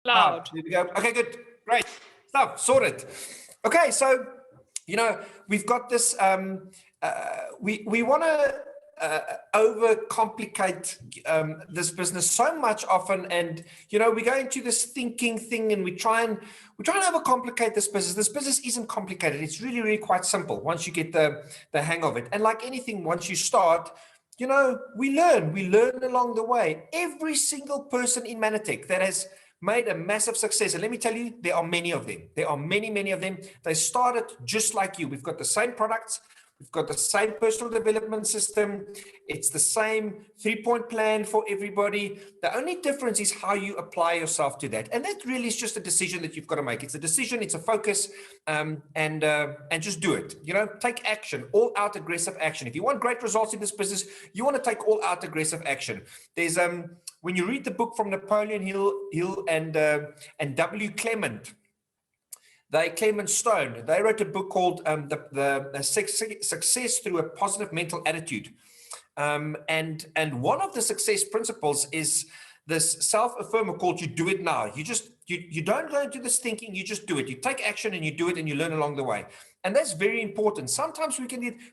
Loud. Here we go. Okay, good. Great. Stuff sorted. Okay, so, we've got this, we want to overcomplicate this business so much often, and we go into this thinking thing, and we try and overcomplicate this business. This business isn't complicated. It's really, really quite simple once you get the hang of it. And like anything, once you start, we learn along the way. Every single person in Manatech that has made a massive success, and let me tell you, there are many of them. There are many of them. They started just like you. We've got the same products. We've got the same personal development system. It's the same 3-point plan for everybody. The only difference is how you apply yourself to that. And that really is just a decision that you've got to make. It's a decision, it's a focus, and just do it. Take action, all out aggressive action. If you want great results in this business, you want to take all out aggressive action. There's when you read the book from Napoleon Hill and W. Clement Stone, they wrote a book called the Success Through a Positive Mental Attitude. And one of the success principles is this self-affirmer called you do it now. You don't go into this thinking, you just do it. You take action and you do it, and you learn along the way. And that's very important. Sometimes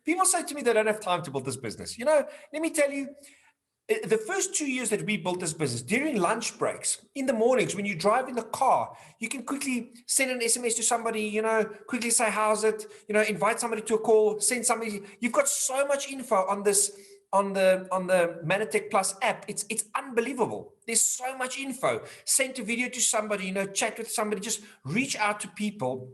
people say to me they don't have time to build this business. Let me tell you, the first 2 years that we built this business, during lunch breaks, in the mornings, when you drive in the car, you can quickly send an SMS to somebody, quickly say, how's it? Invite somebody to a call, send somebody. You've got so much info on this, on the Manatech Plus app. It's unbelievable. There's so much info. Send a video to somebody, chat with somebody, just reach out to people.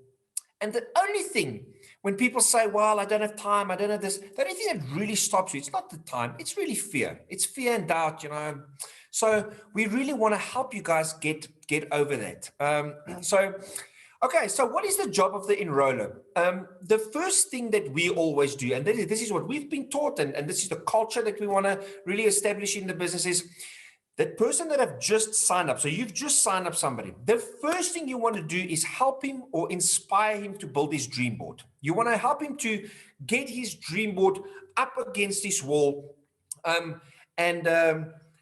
And the only thing, when people say, well, I don't have time, I don't have this, the only thing that really stops you, it's not the time, it's really fear. It's fear and doubt, So we really want to help you guys get over that. Okay, so what is the job of the enroller? The first thing that we always do, and this is what we've been taught, and this is the culture that we want to really establish in the business, is that person that have just signed up. So you've just signed up somebody. The first thing you want to do is help him or inspire him to build his dream board. You want to help him to get his dream board up against his wall. And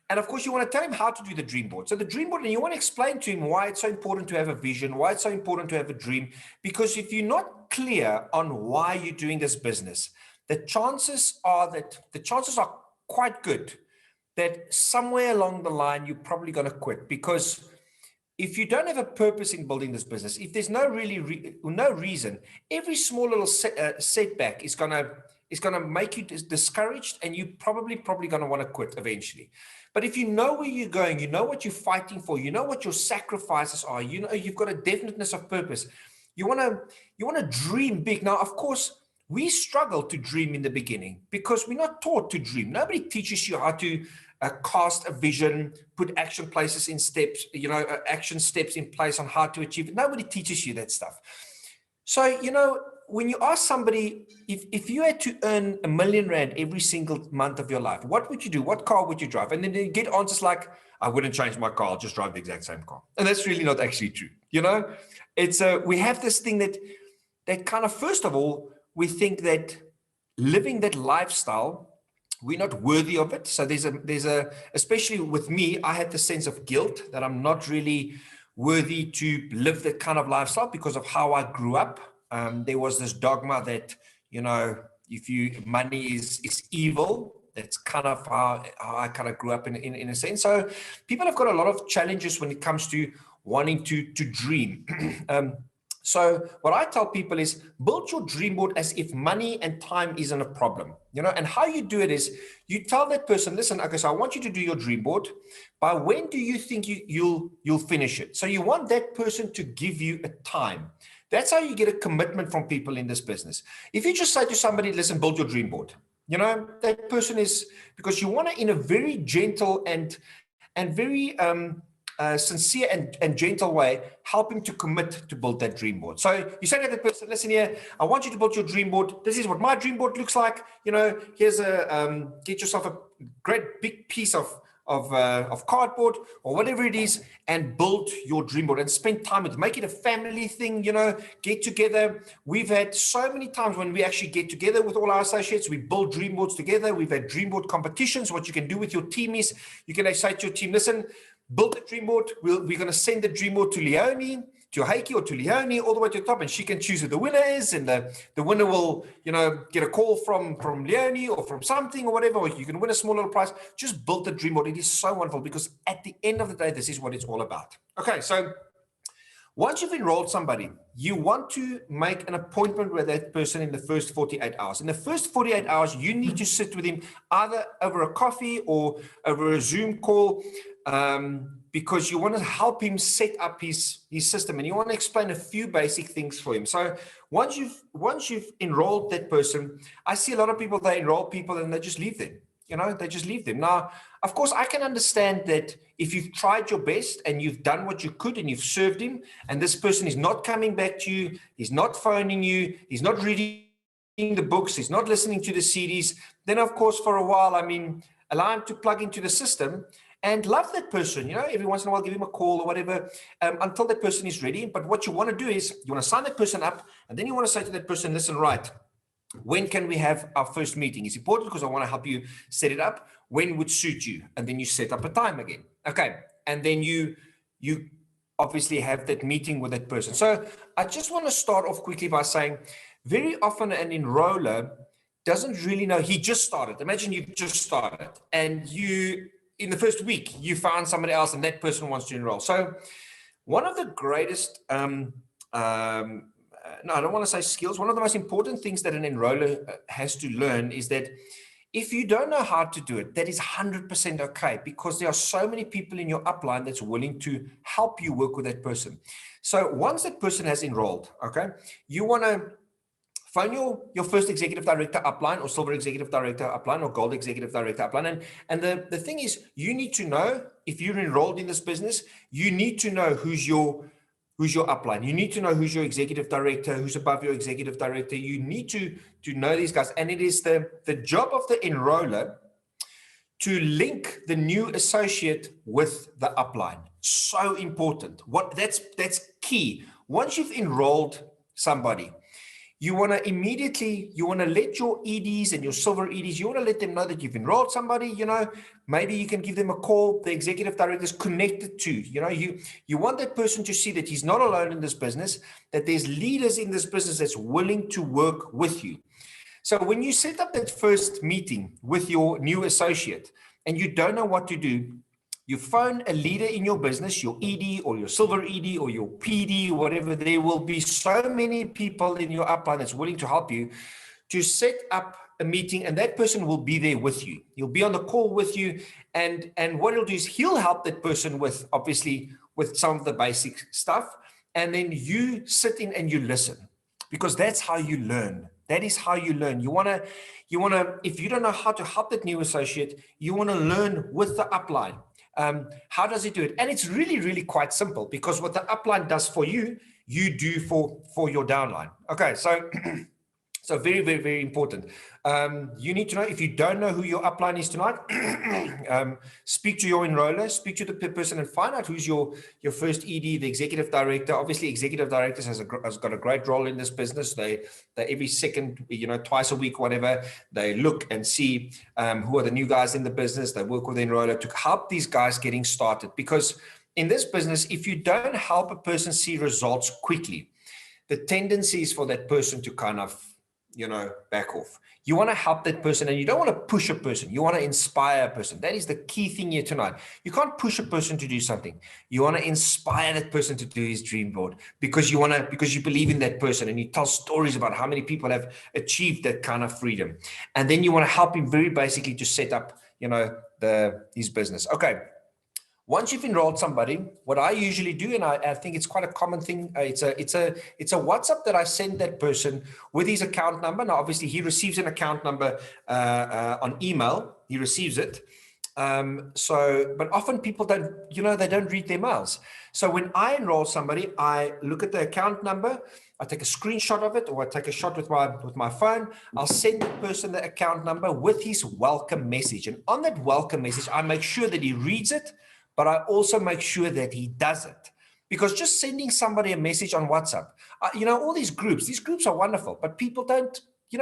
of course, you want to tell him how to do the dream board. So the dream board, and you want to explain to him why it's so important to have a vision, why it's so important to have a dream. Because if you're not clear on why you're doing this business, the chances are quite good that somewhere along the line, you're probably going to quit. Because if you don't have a purpose in building this business, if there's no reason, every small little setback is going to make you discouraged, and you probably going to want to quit eventually. But if you know where you're going, you know what you're fighting for, you know what your sacrifices are, you've got a definiteness of purpose. You want to dream big. Now, of course, we struggle to dream in the beginning because we're not taught to dream. Nobody teaches you how to cast a vision, put action places in steps, action steps in place on how to achieve it. Nobody teaches you that stuff. So, when you ask somebody, if you had to earn $1 million every single month of your life, what would you do? What car would you drive? And then you get answers like, I wouldn't change my car, I'll just drive the exact same car. And that's really not actually true. It's we have this thing that kind of, first of all, we think that living that lifestyle, we're not worthy of it. So there's a, especially with me, I had the sense of guilt that I'm not really worthy to live that kind of lifestyle because of how I grew up. There was this dogma that, if money is evil. That's kind of how I kind of grew up in a sense. So people have got a lot of challenges when it comes to wanting to dream. So what I tell people is build your dream board as if money and time isn't a problem, and how you do it is you tell that person, listen, okay, so I want you to do your dream board. By when do you think you'll finish it? So you want that person to give you a time. That's how you get a commitment from people in this business. If you just say to somebody, listen, build your dream board, that person is, because you want to, in a very gentle and very sincere and gentle way, help him to commit to build that dream board. So you say to that person, listen here, I want you to build your dream board. This is what my dream board looks like. Here's get yourself a great big piece of cardboard or whatever it is, and build your dream board and spend time with it. Make it a family thing, get together. We've had so many times when we actually get together with all our associates, we build dream boards together. We've had dream board competitions. What you can do with your team is you can say to your team, listen, build the dream board. We're going to send the dream board to Leonie, to Heike or to Leonie, all the way to the top, and she can choose who the winner is, and the winner will, get a call from Leonie or from something or whatever, or you can win a small little prize. Just build the dream board. It is so wonderful, because at the end of the day, this is what it's all about. Okay, so once you've enrolled somebody, you want to make an appointment with that person in the first 48 hours. In the first 48 hours, you need to sit with him either over a coffee or over a Zoom call, because you want to help him set up his system, and you want to explain a few basic things for him. So once you've enrolled that person, I see a lot of people, they enroll people and they just leave them. They just leave them. Now, of course, I can understand that if you've tried your best and you've done what you could and you've served him, and this person is not coming back to you, he's not phoning you, he's not reading the books, he's not listening to the CDs, then of course, for a while, allow him to plug into the system and love that person, every once in a while, give him a call or whatever, until that person is ready. But what you want to do is you want to sign that person up, and then you want to say to that person, listen, right, when can we have our first meeting? It's important because I want to help you set it up. When would suit you? And then you set up a time again. Okay. And then you obviously have that meeting with that person. So I just want to start off quickly by saying, very often an enroller doesn't really know. He just started. Imagine you just started, and in the first week, you found somebody else and that person wants to enroll. So one of the greatest, no, I don't want to say skills. One of the most important things that an enroller has to learn is that if you don't know how to do it, that is 100% okay, because there are so many people in your upline that's willing to help you work with that person. So once that person has enrolled, okay, you want to phone your first executive director upline, or silver executive director upline, or gold executive director upline. And the thing is, you need to know, if you're enrolled in this business, you need to know who's your upline. You need to know who's your executive director, who's above your executive director. You need to know these guys. And it is the job of the enroller to link the new associate with the upline. So important. That's key. Once you've enrolled somebody, you want to let your EDs and your silver EDs, you want to let them know that you've enrolled somebody, maybe you can give them a call. The executive director is connected to, you want that person to see that he's not alone in this business, that there's leaders in this business that's willing to work with you. So when you set up that first meeting with your new associate and you don't know what to do, you phone a leader in your business, your ED or your silver ED or your PD, whatever. There will be so many people in your upline that's willing to help you to set up a meeting, and that person will be there with you. He'll be on the call with you, and what he'll do is he'll help that person with, obviously, with some of the basic stuff, and then you sit in and you listen, because that's how you learn. That is how you learn. You wanna, if you don't know how to help that new associate, you want to learn with the upline. How does it do it? And it's really, really quite simple, because what the upline does for you, you do for your downline. Okay, so so very, very, very important. You need to know, if you don't know who your upline is tonight, speak to your enroller, speak to the person and find out who's your first ED, the executive director. Obviously, executive directors has got a great role in this business. They every second, twice a week, whatever, they look and see who are the new guys in the business. They work with the enroller to help these guys getting started. Because in this business, if you don't help a person see results quickly, the tendency is for that person to kind of, back off. You want to help that person, and you don't want to push a person. You want to inspire a person. That is the key thing here tonight. You can't push a person to do something. You want to inspire that person to do his dream board, because you believe in that person, and you tell stories about how many people have achieved that kind of freedom. And then you want to help him very basically to set up, his business. Okay. Once you've enrolled somebody, what I usually do, and I think it's quite a common thing, it's a WhatsApp that I send that person with his account number. Now, obviously, he receives an account number on email. He receives it. But often people don't, they don't read their mails. So when I enroll somebody, I look at the account number, I take a screenshot of it, or I take a shot with my phone. I'll send the person the account number with his welcome message. And on that welcome message, I make sure that he reads it, but I also make sure that he does it. Because just sending somebody a message on WhatsApp, all these groups are wonderful, but people don't,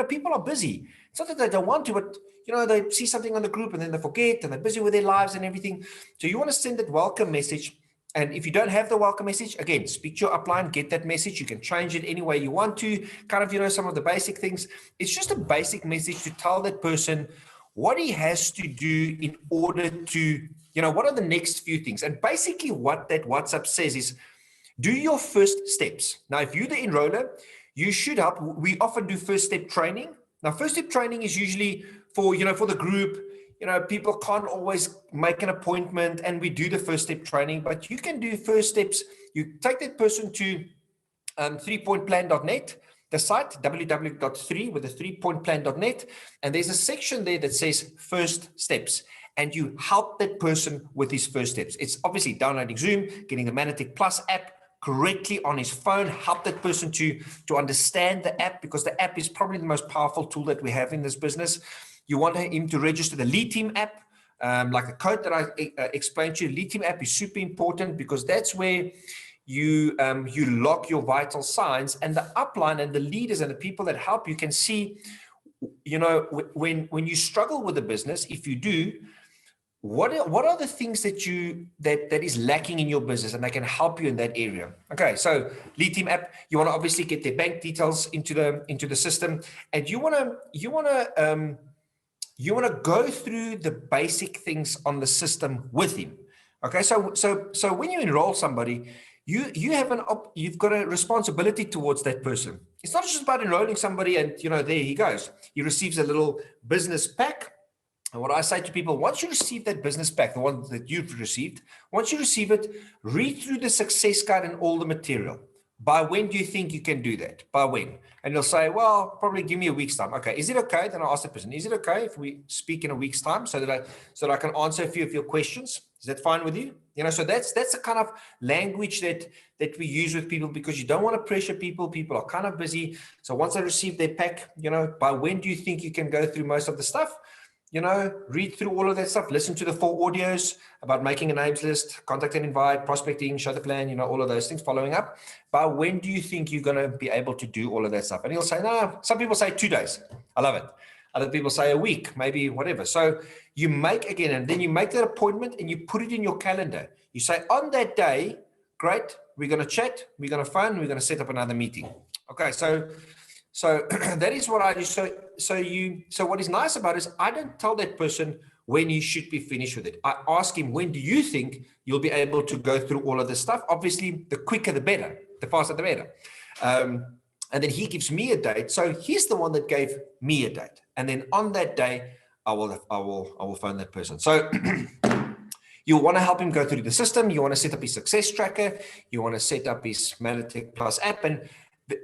people are busy. It's not that they don't want to, but, they see something on the group and then they forget and they're busy with their lives and everything. So you want to send that welcome message. And if you don't have the welcome message, again, speak to your upline, get that message. You can change it any way you want to, kind of, some of the basic things. It's just a basic message to tell that person what he has to do in order to, what are the next few things. And basically what that WhatsApp says is, do your first steps. Now, if you're the enroller, you should help. We often do first step training. Now, first step training is usually for the group. People can't always make an appointment and we do the first step training, but you can do first steps. You take that person to 3pointplan.net, the site, www.3 with the 3pointplan.net. And there's a section there that says first steps. And you help that person with his first steps. It's obviously downloading Zoom, getting the Manatic Plus app correctly on his phone, help that person to understand the app, because the app is probably the most powerful tool that we have in this business. You want him to register the Lead Team app, like the code that I explained to you. Lead Team app is super important because that's where you lock your vital signs, and the upline and the leaders and the people that help you can see, when you struggle with the business, if you do, what are the things that is lacking in your business, and they can help you in that area. Okay, so Lead Team app, you want to obviously get their bank details into the system, and you want to go through the basic things on the system with him. Okay, so when you enroll somebody, you've got a responsibility towards that person. It's not just about enrolling somebody and there he goes. He receives a little business pack. And what I say to people, once you receive that business pack, the one that you've received, once you receive it, read through the success guide and all the material. By when do you think you can do that? By when? And they'll say, well, probably give me a week's time. Okay, is it okay? Then I'll ask the person, is it okay if we speak in a week's time so that I can answer a few of your questions? Is that fine with you? So that's the kind of language that we use with people, because you don't want to pressure people. People are kind of busy. So once they receive their pack, by when do you think you can go through most of the stuff? Read through all of that stuff, listen to the 4 audios about making a names list, contact and invite, prospecting, show the plan, all of those things, following up. But when do you think you're going to be able to do all of that stuff? And he'll say, no, some people say 2 days. I love it. Other people say a week, maybe whatever. So you make that appointment and you put it in your calendar. You say, on that day, great, we're going to chat, we're going to phone, we're going to set up another meeting. Okay, so that is what I do. So what is nice about it is I don't tell that person when you should be finished with it. I ask him, when do you think you'll be able to go through all of this stuff? Obviously, the quicker the better, the faster the better. And then he gives me a date. So he's the one that gave me a date. And then on that day, I will phone that person. So you want to help him go through the system. You want to set up his success tracker. You want to set up his Manatic Plus app. And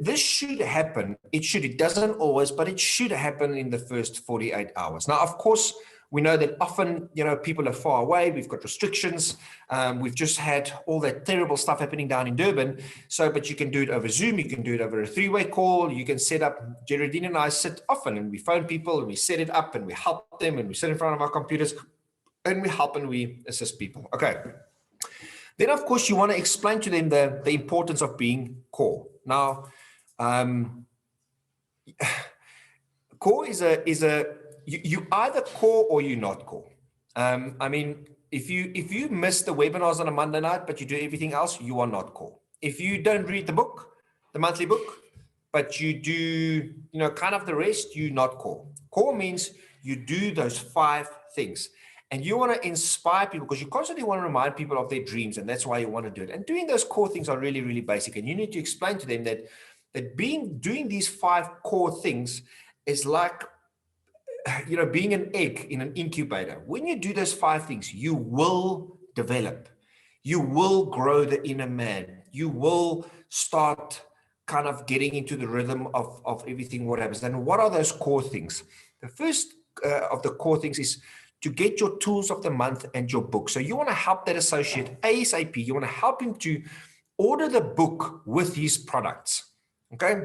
this should happen. It doesn't always, but it should happen in the first 48 hours. Now, of course, we know that often, people are far away. We've got restrictions. We've just had all that terrible stuff happening down in Durban. But you can do it over Zoom. You can do it over a 3-way call. You can set up, Geraldine and I sit often and we phone people and we set it up and we help them and we sit in front of our computers and we help and we assist people. Okay. Then, of course, you want to explain to them the importance of being core. Now, core is you either core or you're not core. I mean, if you miss the webinars on a Monday night, but you do everything else, you are not core. If you don't read the book, the monthly book, but you do, kind of the rest, you're not core. Core means you do those 5 things. And you want to inspire people because you constantly want to remind people of their dreams, and that's why you want to do it. And doing those core things are really, really basic. And you need to explain to them that doing these 5 core things is like, being an egg in an incubator. When you do those 5 things, you will develop. You will grow the inner man. You will start kind of getting into the rhythm of everything, what happens. And what are those core things? The first of the core things is to get your tools of the month and your book. So you want to help that associate ASAP. You want to help him to order the book with his products. Okay?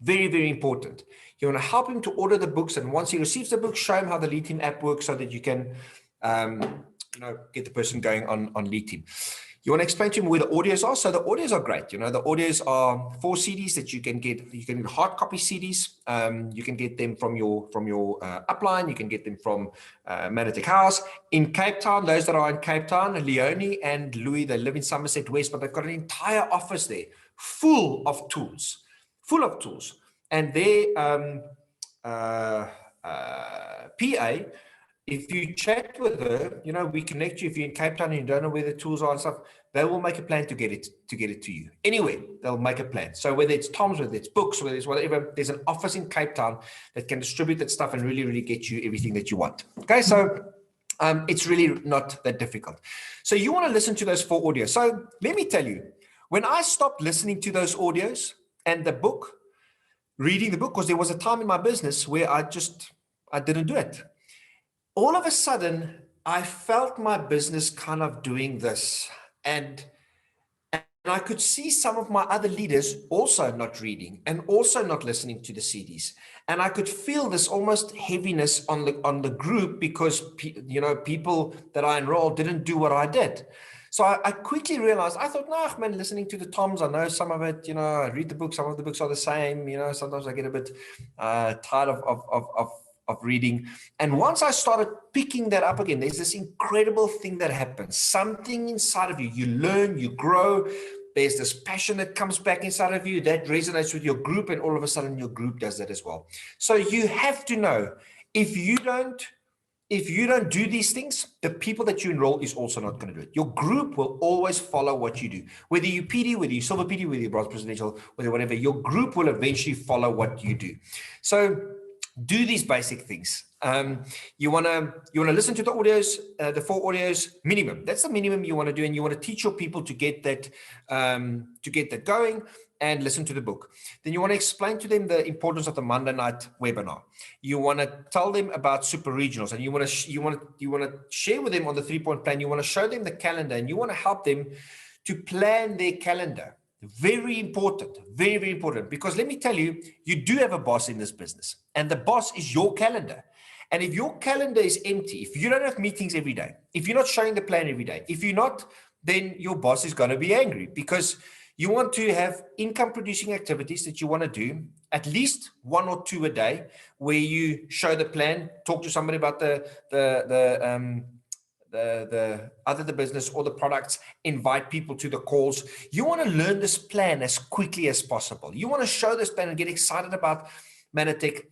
Very, very important. You want to help him to order the books. And once he receives the book, show him how the Lead Team app works so that you can, get the person going on Lead Team. You want to explain to him where the audios are. So the audios are great. You know, the audios are 4 CDs that you can get. You can get hard copy CDs. You can get them from your upline. You can get them from Manatee House in Cape Town. Those that are in Cape Town, Leonie and Louis, they live in Somerset West, but they've got an entire office there full of tools, and their PA. If you chat with her, you know, we connect you. If you're in Cape Town and you don't know where the tools are and stuff, they will make a plan to get it to you. Anyway, they'll make a plan. So whether it's Tom's, whether it's books, whether it's whatever, there's an office in Cape Town that can distribute that stuff and really, really get you everything that you want. Okay, so it's really not that difficult. So you want to listen to those 4 audios. So let me tell you, when I stopped listening to those audios and the book, reading the book, because there was a time in my business where I didn't do it. All of a sudden, I felt my business kind of doing this, and I could see some of my other leaders also not reading and also not listening to the CDs. And I could feel this almost heaviness on the group because, you know, people that I enrolled didn't do what I did. So I quickly realized, I thought, nah, man, listening to the Toms, I know some of it, you know, I read the book, some of the books are the same, you know, sometimes I get a bit tired of reading. And once I started picking that up again, there's this incredible thing that happens. Something inside of you, you learn, you grow. There's this passion that comes back inside of you that resonates with your group, and all of a sudden your group does that as well. So you have to know, if you don't do these things, the people that you enroll is also not going to do it. Your group will always follow what you do. Whether you PD, whether you silver PD, whether you bronze presidential, whether whatever, your group will eventually follow what you do. So do these basic things. You want to listen to the audios, the 4 audios minimum. That's the minimum you want to do, and you want to teach your people to get that going, and listen to the book. Then you want to explain to them the importance of the Monday night webinar. You want to tell them about super regionals, and you want to share with them on the 3-point plan. You want to show them the calendar, and you want to help them to plan their calendar. Very important, very, very important, because let me tell you, you do have a boss in this business, and the boss is your calendar. And if your calendar is empty, if you don't have meetings every day, if you're not showing the plan every day, if you're not, then your boss is going to be angry, because you want to have income producing activities that you want to do, at least 1 or 2 a day, where you show the plan, talk to somebody about either the business or the products, invite people to the calls. You want to learn this plan as quickly as possible. You want to show this plan and get excited about Manatech,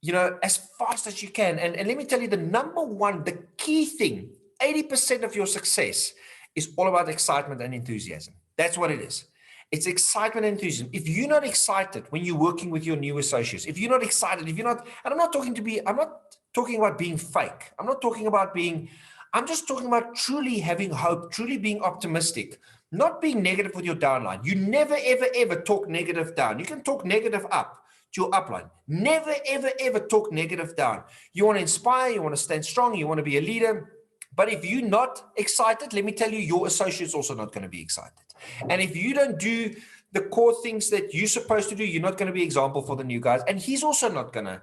you know, as fast as you can. And let me tell you, the key thing, 80% of your success is all about excitement and enthusiasm. That's what it is. It's excitement and enthusiasm. If you're not excited when you're working with your new associates, if you're not excited, if you're not, and I'm not talking about being fake. I'm just talking about truly having hope, truly being optimistic, not being negative with your downline. You never, ever, ever talk negative down. You can talk negative up to your upline. Never, ever, ever talk negative down. You want to inspire, you want to stand strong, you want to be a leader. But if you're not excited, let me tell you, your associate's also not going to be excited. And if you don't do the core things that you're supposed to do, you're not going to be example for the new guys. And he's also not going to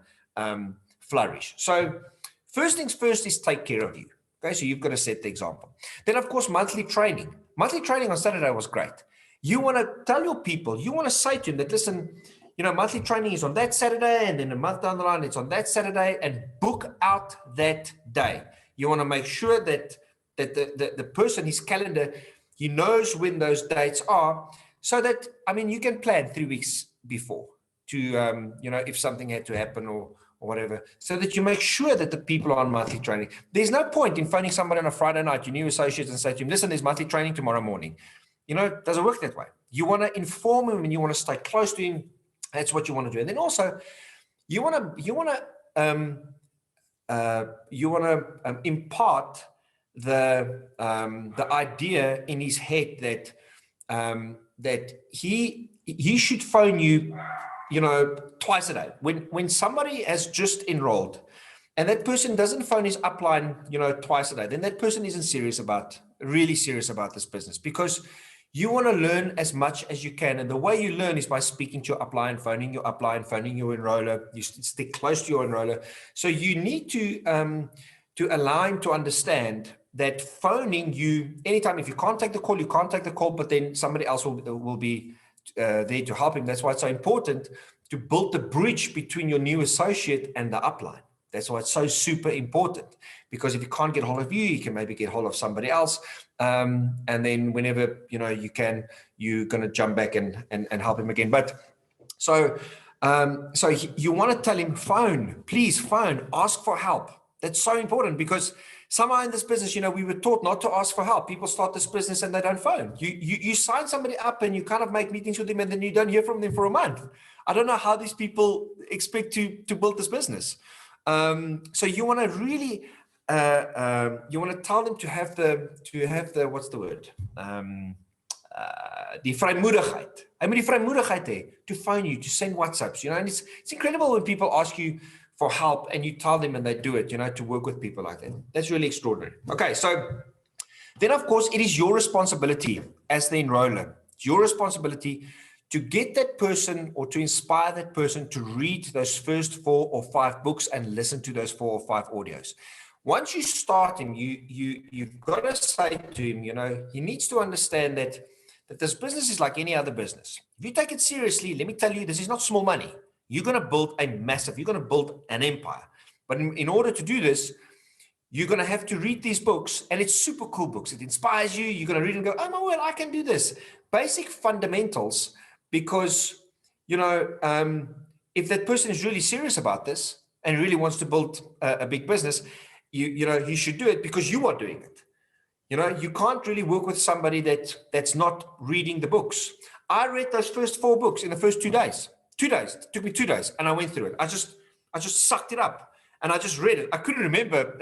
flourish. So first things first is take care of you. Okay, so you've got to set the example. Then, of course, monthly training. Monthly training on Saturday was great. You want to tell your people, you want to say to them that, listen, you know, monthly training is on that Saturday, and then a month down the line, it's on that Saturday, and book out that day. You want to make sure that the person, his calendar, he knows when those dates are, so that, I mean, you can plan 3 weeks before to, you know, if something had to happen or whatever, so that you make sure that the people are on monthly training. There's no point in phoning somebody on a Friday night, your new associates, and say to him, listen, there's monthly training tomorrow morning. You know, it doesn't work that way. You want to inform him and you want to stay close to him. That's what you want to do. And then also, you want to impart the idea in his head that he should phone you, you know, twice a day. When somebody has just enrolled and that person doesn't phone his upline, you know, twice a day, then that person isn't really serious about this business, because you want to learn as much as you can. And the way you learn is by speaking to your upline, phoning your upline, phoning your enroller. You stick close to your enroller. So you need to to allow him to understand that phoning you anytime, if you can't take the call, you can't take the call, but then somebody else will be there to help him. That's why it's so important to build the bridge between your new associate and the upline. That's why it's so super important, because if you can't get hold of you, you can maybe get hold of somebody else. And then whenever, you know, you can, you're going to jump back and help him again. But so you want to tell him, phone, please phone, ask for help. That's so important, because somehow in this business, you know, we were taught not to ask for help. People start this business and they don't phone. You sign somebody up and you kind of make meetings with them, and then you don't hear from them for a month. I don't know how these people expect to build this business. So you want to really, you want to tell them to have the what's the word? Die vrymoedigheid. Hy moet die vrymoedigheid hê to phone you, to send WhatsApps, you know, and it's incredible when people ask you for help and you tell them and they do it, you know, to work with people like that. That's really extraordinary. Okay, so then of course it is your responsibility as the enroller. It's your responsibility to get that person or to inspire that person to read those first 4 or 5 books and listen to those 4 or 5 audios. Once you start him, you've got to say to him, you know, he needs to understand that this business is like any other business. If you take it seriously, let me tell you, this is not small money. You're going to build you're going to build an empire. But in order to do this, you're going to have to read these books, and it's super cool books. It inspires you. You're going to read and go, oh my word, I can do this. Basic fundamentals, because, you know, if that person is really serious about this and really wants to build a big business, you know, you should do it because you are doing it. You know, you can't really work with somebody that's not reading the books. I read those first 4 books in the first 2 days. 2 days. It took me 2 days, and I went through it. I just sucked it up, and I just read it. I couldn't remember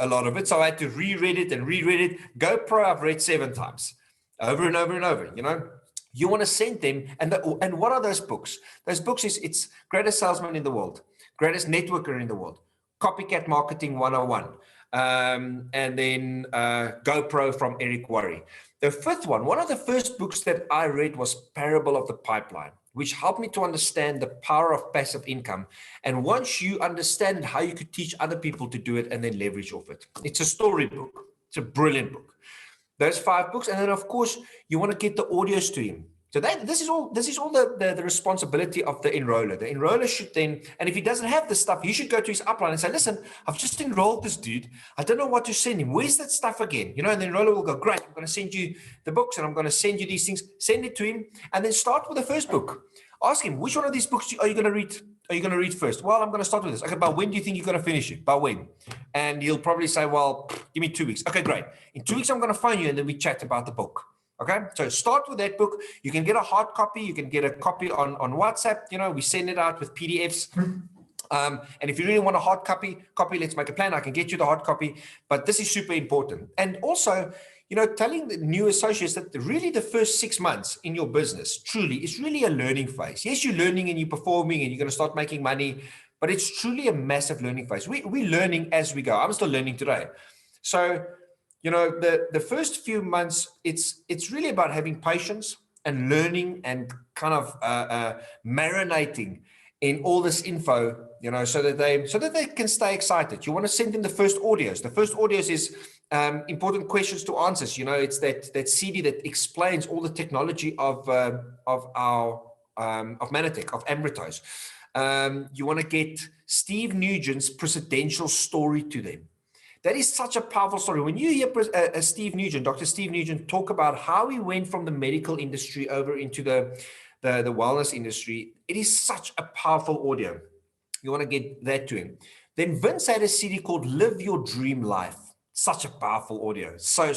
a lot of it, so I had to reread it and reread it. GoPro, I've read 7 times, over and over and over. You know, you want to send them, and what are those books? Those books it's Greatest Salesman in the World, Greatest Networker in the World, Copycat Marketing 101. And then GoPro from Eric Worre. The 5th one of the first books that I read was Parable of the Pipeline, which helped me to understand the power of passive income. And once you understand how you could teach other people to do it and then leverage off it. It's a story book. It's a brilliant book. Those 5 books. And then of course, you want to get the audios to him. So this is all the responsibility of the enroller. The enroller should then, and if he doesn't have the stuff, he should go to his upline and say, listen, I've just enrolled this dude. I don't know what to send him. Where's that stuff again? You know, and the enroller will go, great, I'm going to send you the books and I'm going to send you these things. Send it to him and then start with the first book. Ask him, which one of these books are you going to read? Are you going to read first? Well, I'm going to start with this. Okay, by when do you think you're going to finish it? By when? And he'll probably say, well, give me 2 weeks. Okay, great. In 2 weeks, I'm going to phone you and then we chat about the book. Okay, so start with that book. You can get a hard copy. You can get a copy on WhatsApp. You know, we send it out with PDFs. And if you really want a hard copy, let's make a plan. I can get you the hard copy. But this is super important. And also, you know, telling the new associates that really the first 6 months in your business truly is really a learning phase. Yes, you're learning and you're performing and you're going to start making money, but it's truly a massive learning phase. We're learning as we go. I'm still learning today. So, you know, the first few months, it's really about having patience and learning and kind of marinating in all this info, you know, so that they can stay excited. You want to send them the first audios. The first audios is important questions to answers. You know, it's that CD that explains all the technology of our of Manatech, of Ambritos. You want to get Steve Nugent's presidential story to them. That is such a powerful story. When you hear Steve Nugent, Dr. Steve Nugent, talk about how he went from the medical industry over into the wellness industry, it is such a powerful audio. You want to get that to him. Then Vince had a CD called Live Your Dream Life. Such a powerful audio. So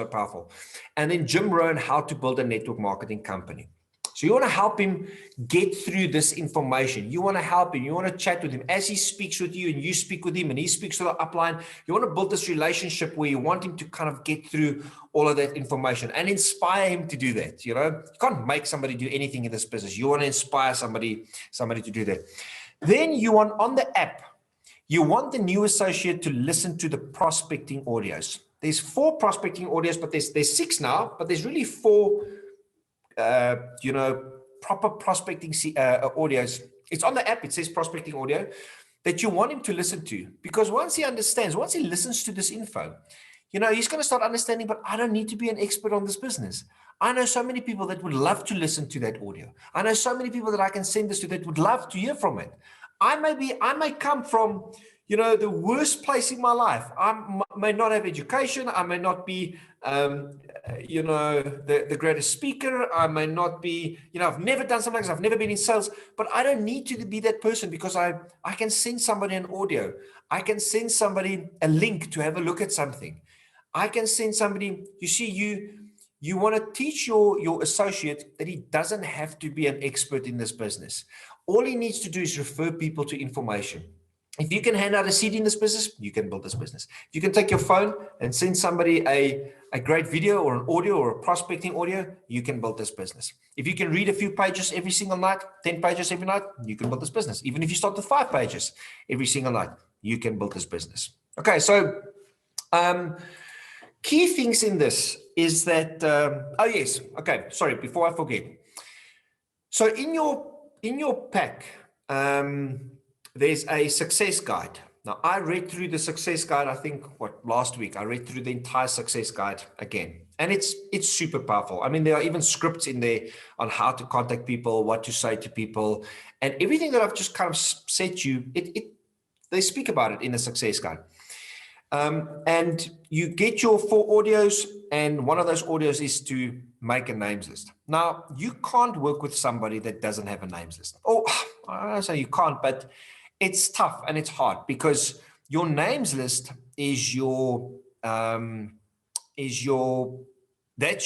powerful. And then Jim Rohn, How to Build a Network Marketing Company. So you want to help him get through this information. You want to help him. You want to chat with him as he speaks with you and you speak with him and he speaks to the upline. You want to build this relationship where you want him to kind of get through all of that information and inspire him to do that. You know, you can't make somebody do anything in this business. You want to inspire somebody to do that. Then you want on the app, you want the new associate to listen to the prospecting audios. There's 4 prospecting audios, but there's 6 now, but there's really 4 you know, proper prospecting audios. It's on the app. It says prospecting audio. that you want him to listen to. Because once he understands, once he listens to this info, you know, he's going to start understanding, but I don't need to be an expert on this business. I know so many people that would love to listen to that audio. I know so many people that I can send this to that would love to hear from it. I may come from, you know, the worst place in my life. I may not have education. I may not be, you know, the greatest speaker. I may not be, you know, I've never done something like this. I've never been in sales, but I don't need to be that person, because I can send somebody an audio. I can send somebody a link to have a look at something. I can send somebody, you see, you want to teach your associate that he doesn't have to be an expert in this business. All he needs to do is refer people to information. If you can hand out a seed in this business, you can build this business. If you can take your phone and send somebody a great video or an audio or a prospecting audio, you can build this business. If you can read a few pages every single night, 10 pages every night, you can build this business. Even if you start with 5 pages every single night, you can build this business. Okay, so key things in this is that, oh yes, okay, sorry, before I forget. So in your pack, there's a success guide. Now, I read through the success guide, I think, last week, I read through the entire success guide again. And it's super powerful. I mean, there are even scripts in there on how to contact people, what to say to people, and everything that I've just kind of said to you, they speak about it in the success guide. And you get your 4 audios, and one of those audios is to make a names list. Now, you can't work with somebody that doesn't have a names list. Oh, I don't say you can't, but it's tough and it's hard, because your names list is that's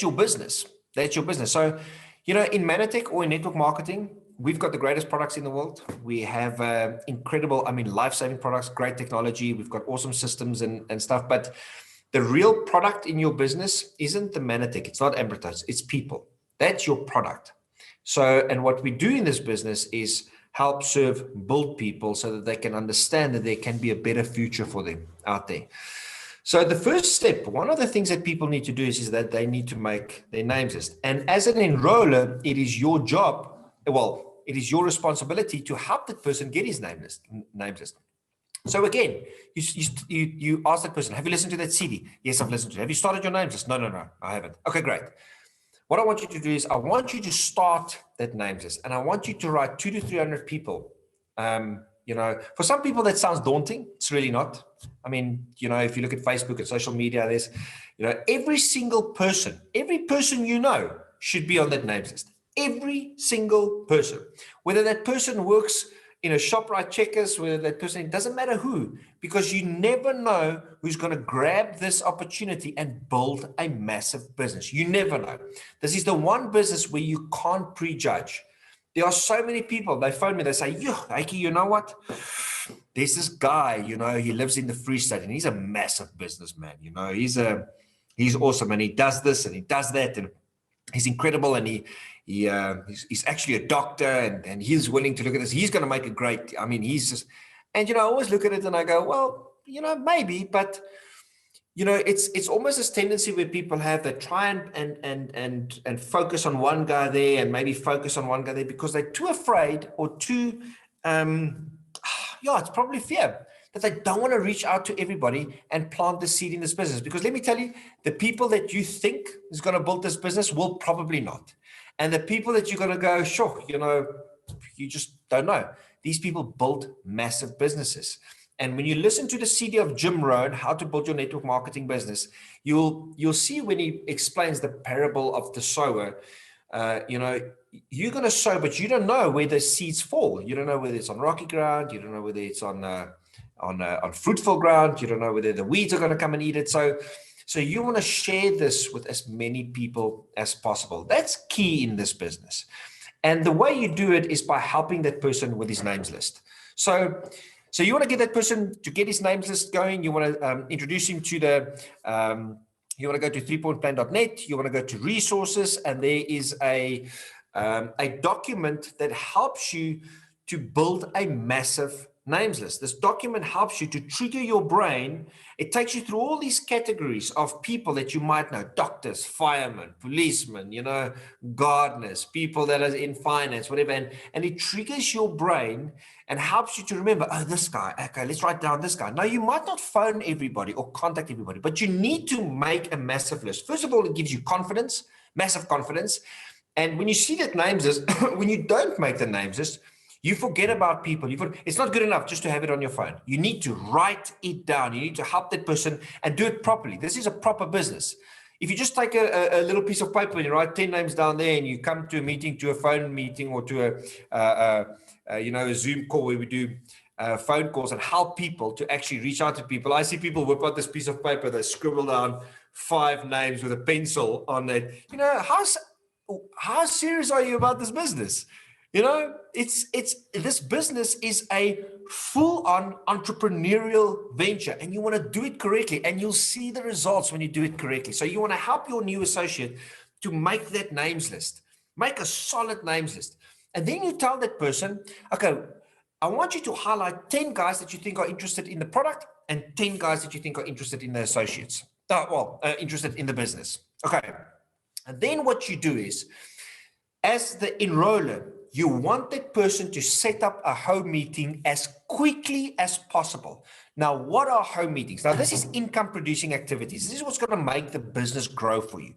your business. That's your business. So, you know, in Manatech or in network marketing, we've got the greatest products in the world. We have incredible, I mean, life-saving products, great technology. We've got awesome systems and stuff. But the real product in your business isn't the Manatech. It's not Ambertoast. It's people. That's your product. So, and what we do in this business is help serve, build people so that they can understand that there can be a better future for them out there. So the first step, one of the things that people need to do is that they need to make their names list. And as an enroller, it is your job, well, it is your responsibility to help that person get his names list. So again, you ask that person, have you listened to that CD? Yes, I've listened to it. Have you started your names list? No, I haven't. Okay, great. What I want you to do is I want you to start that names list, and I want you to write 200 to 300 people. You know, for some people that sounds daunting. It's really not. I mean, you know, if you look at Facebook and social media, there's, you know, every person you know should be on that names list. Every single person, whether that person works in a ShopRite, Checkers, whether that person, it doesn't matter who, because you never know who's going to grab this opportunity and build a massive business. You never know. This is the one business where you can't prejudge. There are so many people, they phone me, they say, Heike, you know what? There's this guy, you know, he lives in the Free State and he's a massive businessman. You know, he's awesome, and he does this and he does that, and he's incredible, and he's actually a doctor, and he's willing to look at this. He's going to make a great, I mean, he's just, and, you know, I always look at it and I go, well, you know, maybe, but, you know, it's almost this tendency where people have that try and focus on one guy there and maybe focus on one guy there because they're too afraid or too, it's probably fear that they don't want to reach out to everybody and plant the seed in this business. Because let me tell you, the people that you think is going to build this business will probably not. And the people that you're going to go, sure, you know, you just don't know. These people build massive businesses. And when you listen to the CD of Jim Rohn, How to Build Your Network Marketing Business, you'll see when he explains the parable of the sower, you know, you're going to sow, but you don't know where the seeds fall. You don't know whether it's on rocky ground. You don't know whether it's on fruitful ground. You don't know whether the weeds are going to come and eat it. So you want to share this with as many people as possible. That's key in this business. And the way you do it is by helping that person with his names list. So you want to get that person to get his names list going. You want to introduce him to you want to go to 3pointplan.net. You want to go to resources, and there is a document that helps you to build a massive names list. This document helps you to trigger your brain. It takes you through all these categories of people that you might know: doctors, firemen, policemen, gardeners, people that are in finance, whatever. And it triggers your brain and helps you to remember, oh, this guy, okay, let's write down this guy. Now, you might not phone everybody or contact everybody, but you need to make a massive list. First of all, it gives you confidence, massive confidence. And when you see that names list, when you don't make the names list, you forget about people. It's not good enough just to have it on your phone. You need to write it down. You need to help that person and do it properly. This is a proper business. If you just take a little piece of paper and you write 10 names down there, and you come to a meeting, to a phone meeting, or to a Zoom call where we do phone calls and help people to actually reach out to people. I see people whip out this piece of paper, they scribble down 5 names with a pencil on it. How serious are you about this business? This business is a full-on entrepreneurial venture, and you want to do it correctly, and you'll see the results when you do it correctly. So you want to help your new associate to make that names list, make a solid names list. And then you tell that person, okay, I want you to highlight 10 guys that you think are interested in the product and 10 guys that you think are interested in the associates. Interested in the business. Okay. And then what you do is, as the enroller, you want that person to set up a home meeting as quickly as possible. Now, what are home meetings? Now, this is income producing activities. This is what's going to make the business grow for you.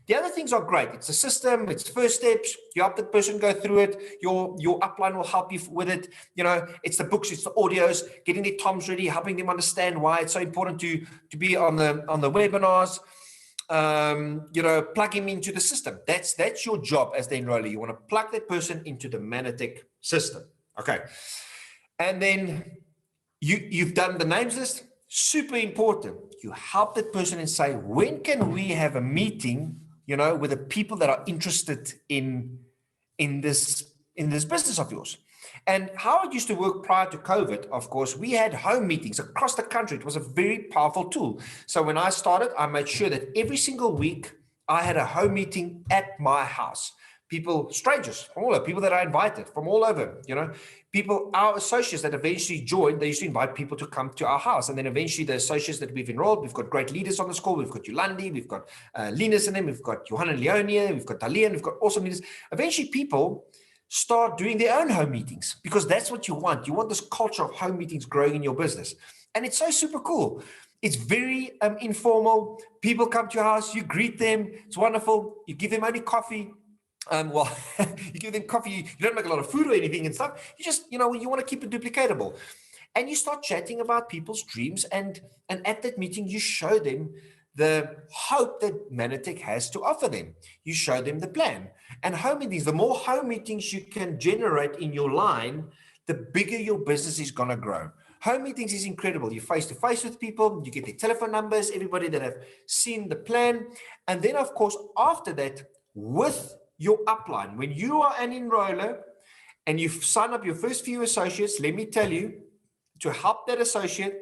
The other things are great. It's a system, it's first steps. You help the person go through it. Your upline will help you with it. It's the books, it's the audios, getting their toms ready, helping them understand why it's so important to be on the webinars. Plug him into the system. That's your job as the enroller. You want to plug that person into the Manatech system. Okay. And then you've done the names list. Super important. You help that person and say, when can we have a meeting, with the people that are interested in this business of yours? And how it used to work prior to COVID, of course, we had home meetings across the country. It was a very powerful tool. So when I started, I made sure that every single week I had a home meeting at my house. People, strangers from all over, people that I invited from all over, people, our associates that eventually joined, they used to invite people to come to our house. And then eventually the associates that we've enrolled, we've got great leaders on the call. We've got Yolandi, we've got Linus in them, we've got Johanna Leonia, we've got Talia, we've got awesome leaders. Eventually people start doing their own home meetings, because that's what you want. You want this culture of home meetings growing in your business. And it's so super cool. It's very informal. People come to your house, you greet them. It's wonderful. You give them only coffee. You give them coffee. You don't make a lot of food or anything and stuff. You just, you want to keep it duplicatable. And you start chatting about people's dreams. And at that meeting, you show them the hope that Manatech has to offer them. You show them the plan. And home meetings, the more home meetings you can generate in your line, the bigger your business is going to grow. Home meetings is incredible. You're face-to-face with people. You get their telephone numbers, everybody that have seen the plan. And then, of course, after that, with your upline, when you are an enroller and you've signed up your first few associates, let me tell you, to help that associate,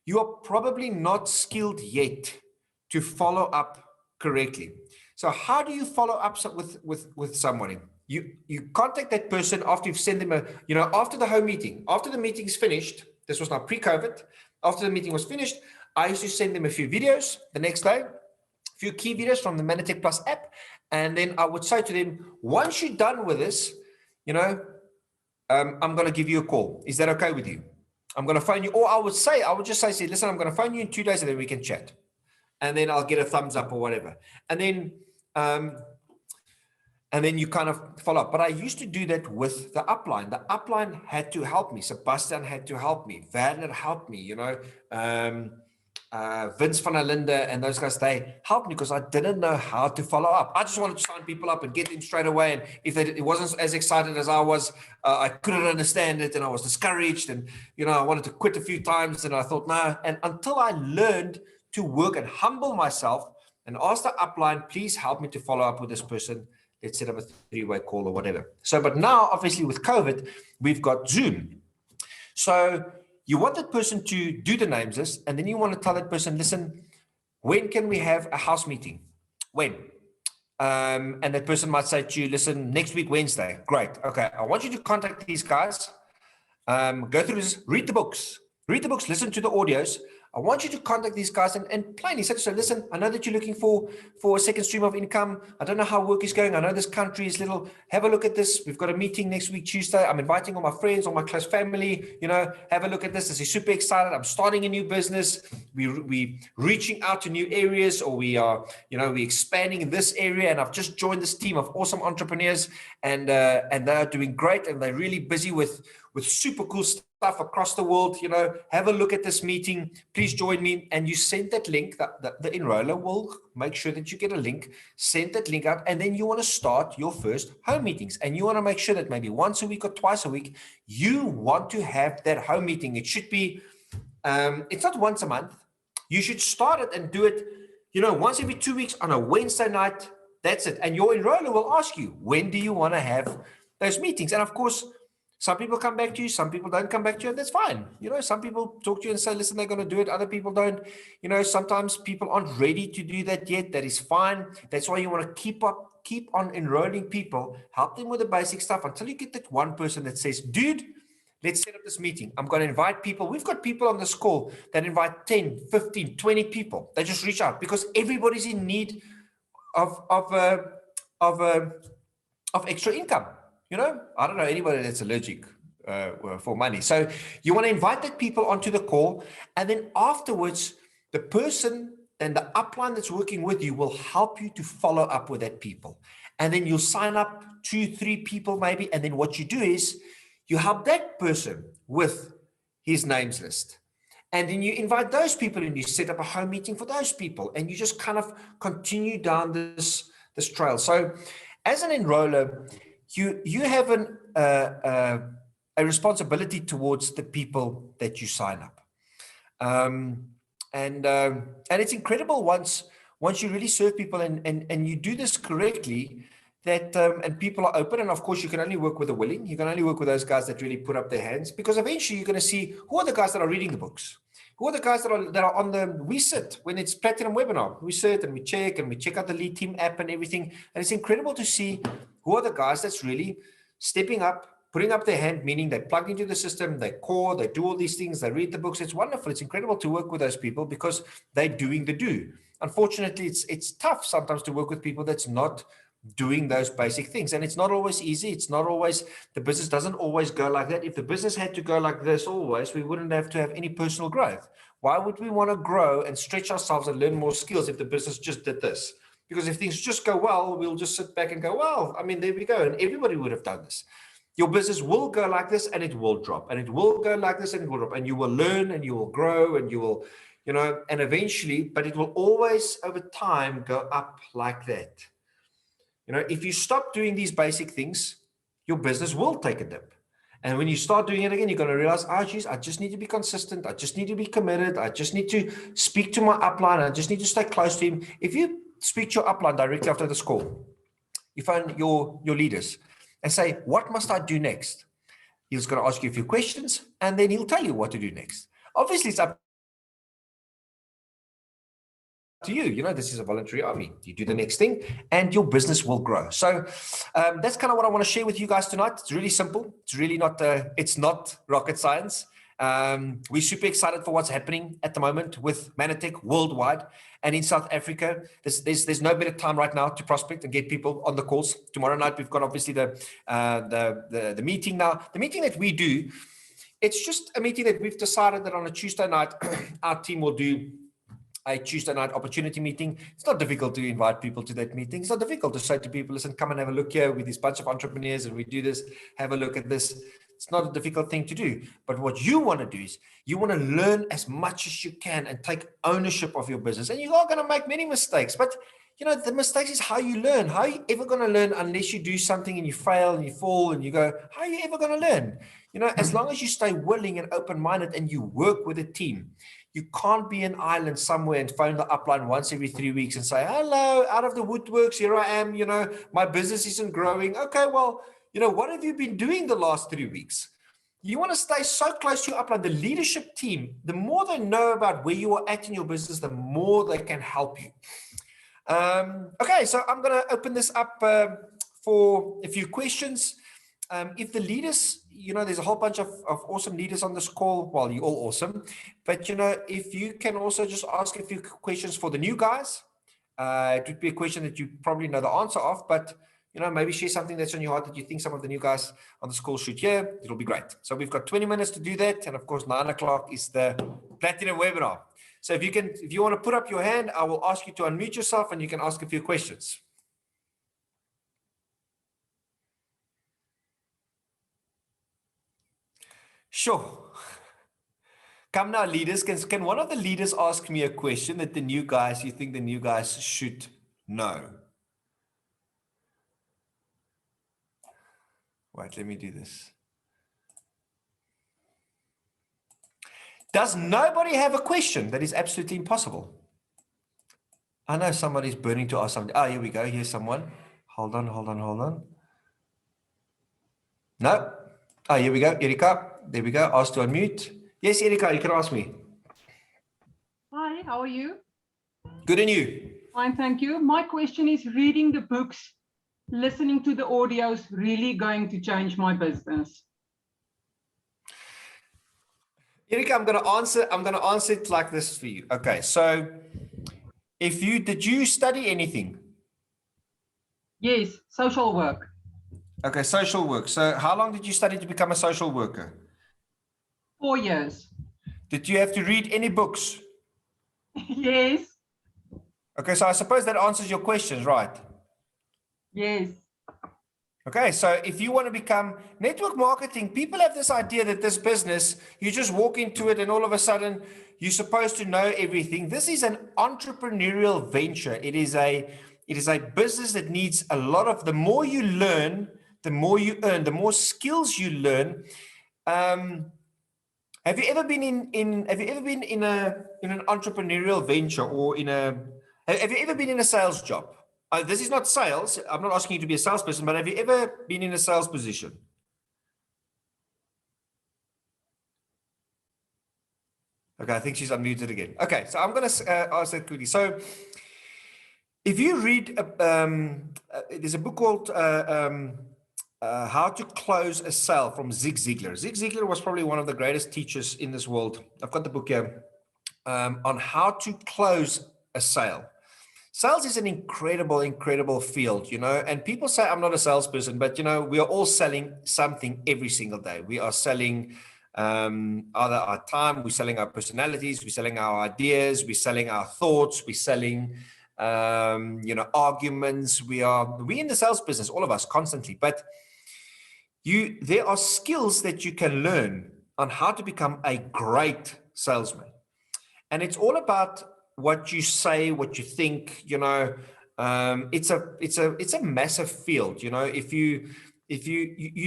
you are probably not skilled yet to follow up correctly. So how do you follow up with somebody? You contact that person after you've sent them after the home meeting, after the meeting's finished. This was now pre-COVID. After the meeting was finished, I used to send them a few videos the next day, a few key videos from the Manatech Plus app. And then I would say to them, once you're done with this, I'm going to give you a call. Is that okay with you? I'm going to phone you. Or I would just say, listen, I'm going to phone you in 2 days and then we can chat. And then I'll get a thumbs up or whatever. And then you kind of follow up. But I used to do that with the upline. The upline had to help me. Sebastian had to help me. Werner helped me, Vince van der Linde and those guys, they helped me because I didn't know how to follow up. I just wanted to sign people up and get them straight away. And if it wasn't as excited as I was, I couldn't understand it and I was discouraged. And, I wanted to quit a few times and I thought, no. And until I learned to work and humble myself and ask the upline, please help me to follow up with this person. Let's set up a 3-way call or whatever. But now, obviously, with COVID, we've got Zoom. So you want that person to do the names list, and then you want to tell that person, listen, when can we have a house meeting? When? And that person might say to you, listen, next week, Wednesday. Great. Okay. I want you to contact these guys. Go through this, read the books, listen to the audios. I want you to contact these guys and plainly say, so listen, I know that you're looking for a second stream of income. I don't know how work is going. I know this country is little. Have a look at this. We've got a meeting next week, Tuesday. I'm inviting all my friends, all my close family, have a look at this. This is super excited. I'm starting a new business. We reaching out to new areas, or we are, we're expanding in this area. And I've just joined this team of awesome entrepreneurs, and they are doing great. And they're really busy with super cool stuff across the world. Have a look at this meeting. Please join me. And you send that link. The enroller will make sure that you get a link. Send that link out, and then you want to start your first home meetings. And you want to make sure that maybe once a week or twice a week, you want to have that home meeting. It should be, it's not once a month. You should start it and do it, once every 2 weeks on a Wednesday night. That's it. And your enroller will ask you, when do you want to have those meetings? And of course, some people come back to you, some people don't come back to you, and that's fine. Some people talk to you and say, listen, they're going to do it. Other people don't. Sometimes people aren't ready to do that yet. That is fine. That's why you want to keep on enrolling people, help them with the basic stuff until you get that one person that says, dude, let's set up this meeting. I'm going to invite people. We've got people on this call that invite 10, 15, 20 people. They just reach out because everybody's in need of extra income. I don't know anybody that's allergic for money. So you want to invite that people onto the call, and then afterwards, the person and the upline that's working with you will help you to follow up with that people. And then you'll sign up 2, 3 people maybe. And then what you do is you help that person with his names list. And then you invite those people and you set up a home meeting for those people. And you just kind of continue down this trail. So as an enroller, you have a responsibility towards the people that you sign up, and it's incredible once you really serve people and you do this correctly, that and people are open. And of course, you can only work with the willing. You can only work with those guys that really put up their hands, because eventually you're going to see who are the guys that are reading the books. Who are the guys that are on we sit when it's Platinum Webinar, we sit and we check out the Lead Team app and everything. And it's incredible to see who are the guys that's really stepping up, putting up their hand, meaning they plug into the system, they core, they do all these things, they read the books. It's wonderful. It's incredible to work with those people because they're doing the do. Unfortunately, it's tough sometimes to work with people that's not doing those basic things. And it's not always easy. It's not always, the business doesn't always go like that. If the business had to go like this always, we wouldn't have to have any personal growth. Why would we want to grow and stretch ourselves and learn more skills if the business just did this? Because if things just go well, we'll just sit back and go, well, I mean, there we go. And everybody would have done this. Your business will go like this and it will drop, and it will go like this and it will drop, and you will learn and you will grow and you will, and eventually, but it will always over time go up like that. If you stop doing these basic things, your business will take a dip. And when you start doing it again, you're going to realize, oh, geez, I just need to be consistent. I just need to be committed. I just need to speak to my upline. I just need to stay close to him. If you speak to your upline directly after this call, you find your leaders and say, what must I do next? He's going to ask you a few questions, and then he'll tell you what to do next. Obviously, it's up to you. This is a voluntary army. You do the next thing and your business will grow. So that's kind of what I want to share with you guys tonight. It's really simple. It's really not, it's not rocket science. We're super excited for what's happening at the moment with Manatech worldwide and in South Africa. There's no better time right now to prospect and get people on the calls. Tomorrow night, we've got obviously the meeting now. The meeting that we do, it's just a meeting that we've decided that on a Tuesday night, our team will do a Tuesday night opportunity meeting. It's not difficult to invite people to that meeting. It's not difficult to say to people, listen, come and have a look here with this bunch of entrepreneurs and we do this, have a look at this. It's not a difficult thing to do. But what you want to do is you want to learn as much as you can and take ownership of your business. And you are going to make many mistakes, but the mistakes is how you learn. How are you ever going to learn unless you do something and you fail and you fall and you go, how are you ever going to learn? As long as you stay willing and open-minded and you work with a team. You can't be an island somewhere and phone the upline once every 3 weeks and say, hello, out of the woodworks, here I am, my business isn't growing. Okay, well, what have you been doing the last 3 weeks? You want to stay so close to your upline. The leadership team, the more they know about where you are at in your business, the more they can help you. Okay, so I'm going to open this up for a few questions. if the leaders, there's a whole bunch of awesome leaders on this call. Well, you're all awesome, but if you can also just ask a few questions for the new guys, it would be a question that you probably know the answer of, but maybe share something that's on your heart that you think some of the new guys on this call should hear. It'll be great. So we've got 20 minutes to do that, and of course 9 o'clock is the platinum webinar. So if you want to put up your hand, I will ask you to unmute yourself, and you can ask a few questions. Sure. Come now, leaders. Can one of the leaders ask me a question that you think the new guys should know? Wait, let me do this. Does nobody have a question? That is absolutely impossible. I know somebody's burning to ask something. Oh, here we go. Here's someone. Hold on. No. Oh, here we go. Erika. There we go. Ask to unmute. Yes, Erika, you can ask me. Hi, how are you? Good, and you? Fine, thank you. My question is, reading the books, listening to the audios, really going to change my business? Erika, I'm going to answer it like this for you. Okay, so did you study anything? Yes, social work. Okay, social work. So how long did you study to become a social worker? 4 years. Did you have to read any books? Yes. Okay, so I suppose that answers your questions, right? Yes. Okay, so if you want to become network marketing, people have this idea that this business, you just walk into it and all of a sudden you're supposed to know everything. This is an entrepreneurial venture. It is a business that needs a lot of, the more you learn, the more you earn, the more skills you learn. Have you ever been in an entrepreneurial venture, or have you ever been in a sales job? This is not sales. I'm not asking you to be a salesperson, but have you ever been in a sales position? Okay, I think she's unmuted again. Okay, so I'm going to ask that quickly. So if you read, there's a book called How to Close a Sale from Zig Ziglar. Zig Ziglar was probably one of the greatest teachers in this world. I've got the book here on how to close a sale. Sales is an incredible field, and people say I'm not a salesperson, but we are all selling something every single day. We are selling either our time, we're selling our personalities, we're selling our ideas, we're selling our thoughts, we're selling arguments. We in the sales business, all of us, constantly. But there are skills that you can learn on how to become a great salesman, and it's all about what you say, what you think. It's a massive field. If you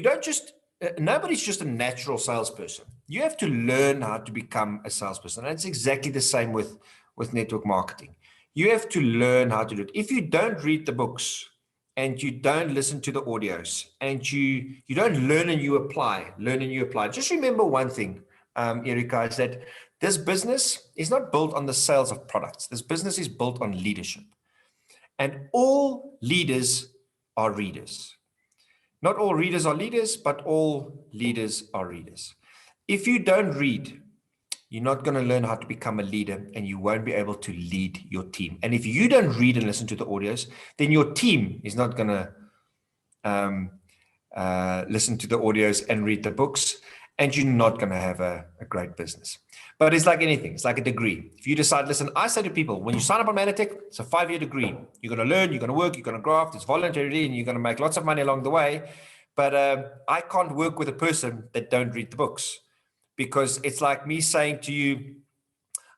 don't just nobody's just a natural salesperson. You have to learn how to become a salesperson. And it's exactly the same with network marketing. You have to learn how to do it. If you don't read the books and you don't listen to the audios and you don't learn and you apply, just remember one thing, Erika, is that this business is not built on the sales of products. This business is built on leadership. And all leaders are readers. Not all readers are leaders, but all leaders are readers. If you don't read, you're not going to learn how to become a leader, and you won't be able to lead your team. And if you don't read and listen to the audios, then your team is not going to listen to the audios and read the books, and you're not going to have a great business. But it's like anything. It's like a degree. If you decide, listen, I say to people, when you sign up on Manatech, it's a 5-year degree. You're going to learn, you're going to work, you're going to graft, it's voluntary, and you're going to make lots of money along the way. But I can't work with a person that don't read the books, because it's like me saying to you,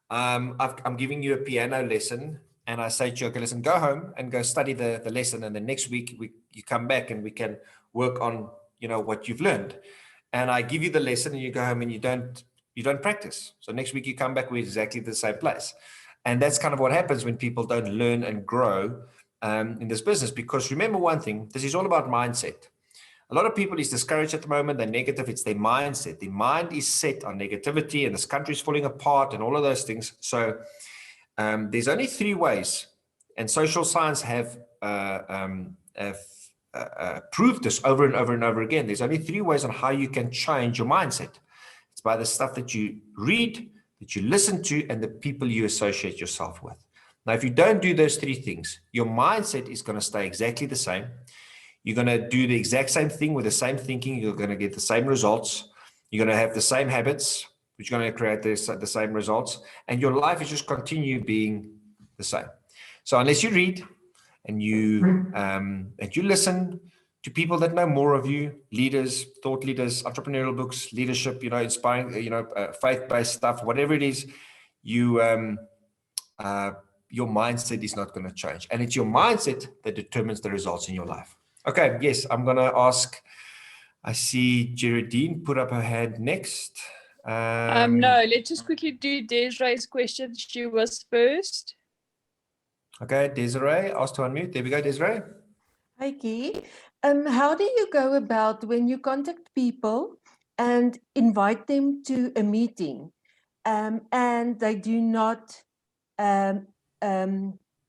I'm giving you a piano lesson, and I say to you, okay, listen, go home and go study the lesson, and then next week you come back and we can work on what you've learned. And I give you the lesson, and you go home and you don't practice. So next week you come back, we're exactly the same place. And that's kind of what happens when people don't learn and grow in this business. Because remember one thing, this is all about mindset. A lot of people is discouraged at the moment. They're negative. It's their mindset. Their mind is set on negativity, and this country is falling apart and all of those things. So there's only 3 ways, and social science have proved this over and over and over again. There's only 3 ways on how you can change your mindset. It's by the stuff that you read, that you listen to, and the people you associate yourself with. Now, if you don't do those 3 things, your mindset is going to stay exactly the same. You're going to do the exact same thing with the same thinking. You're going to get the same results. You're going to have the same habits, which are going to create the same results. And your life is just continue being the same. So unless you read and you listen to people that know more of you, leaders, thought leaders, entrepreneurial books, leadership, inspiring, faith-based stuff, whatever it is, your mindset is not going to change. And it's your mindset that determines the results in your life. Okay, yes, I'm going to ask, I see Geraldine put up her hand next. No, let's just quickly do Desiree's question. She was first. Okay, Desiree, asked to unmute. There we go, Desiree. Hi, Guy. How do you go about when you contact people and invite them to a meeting and they do not attend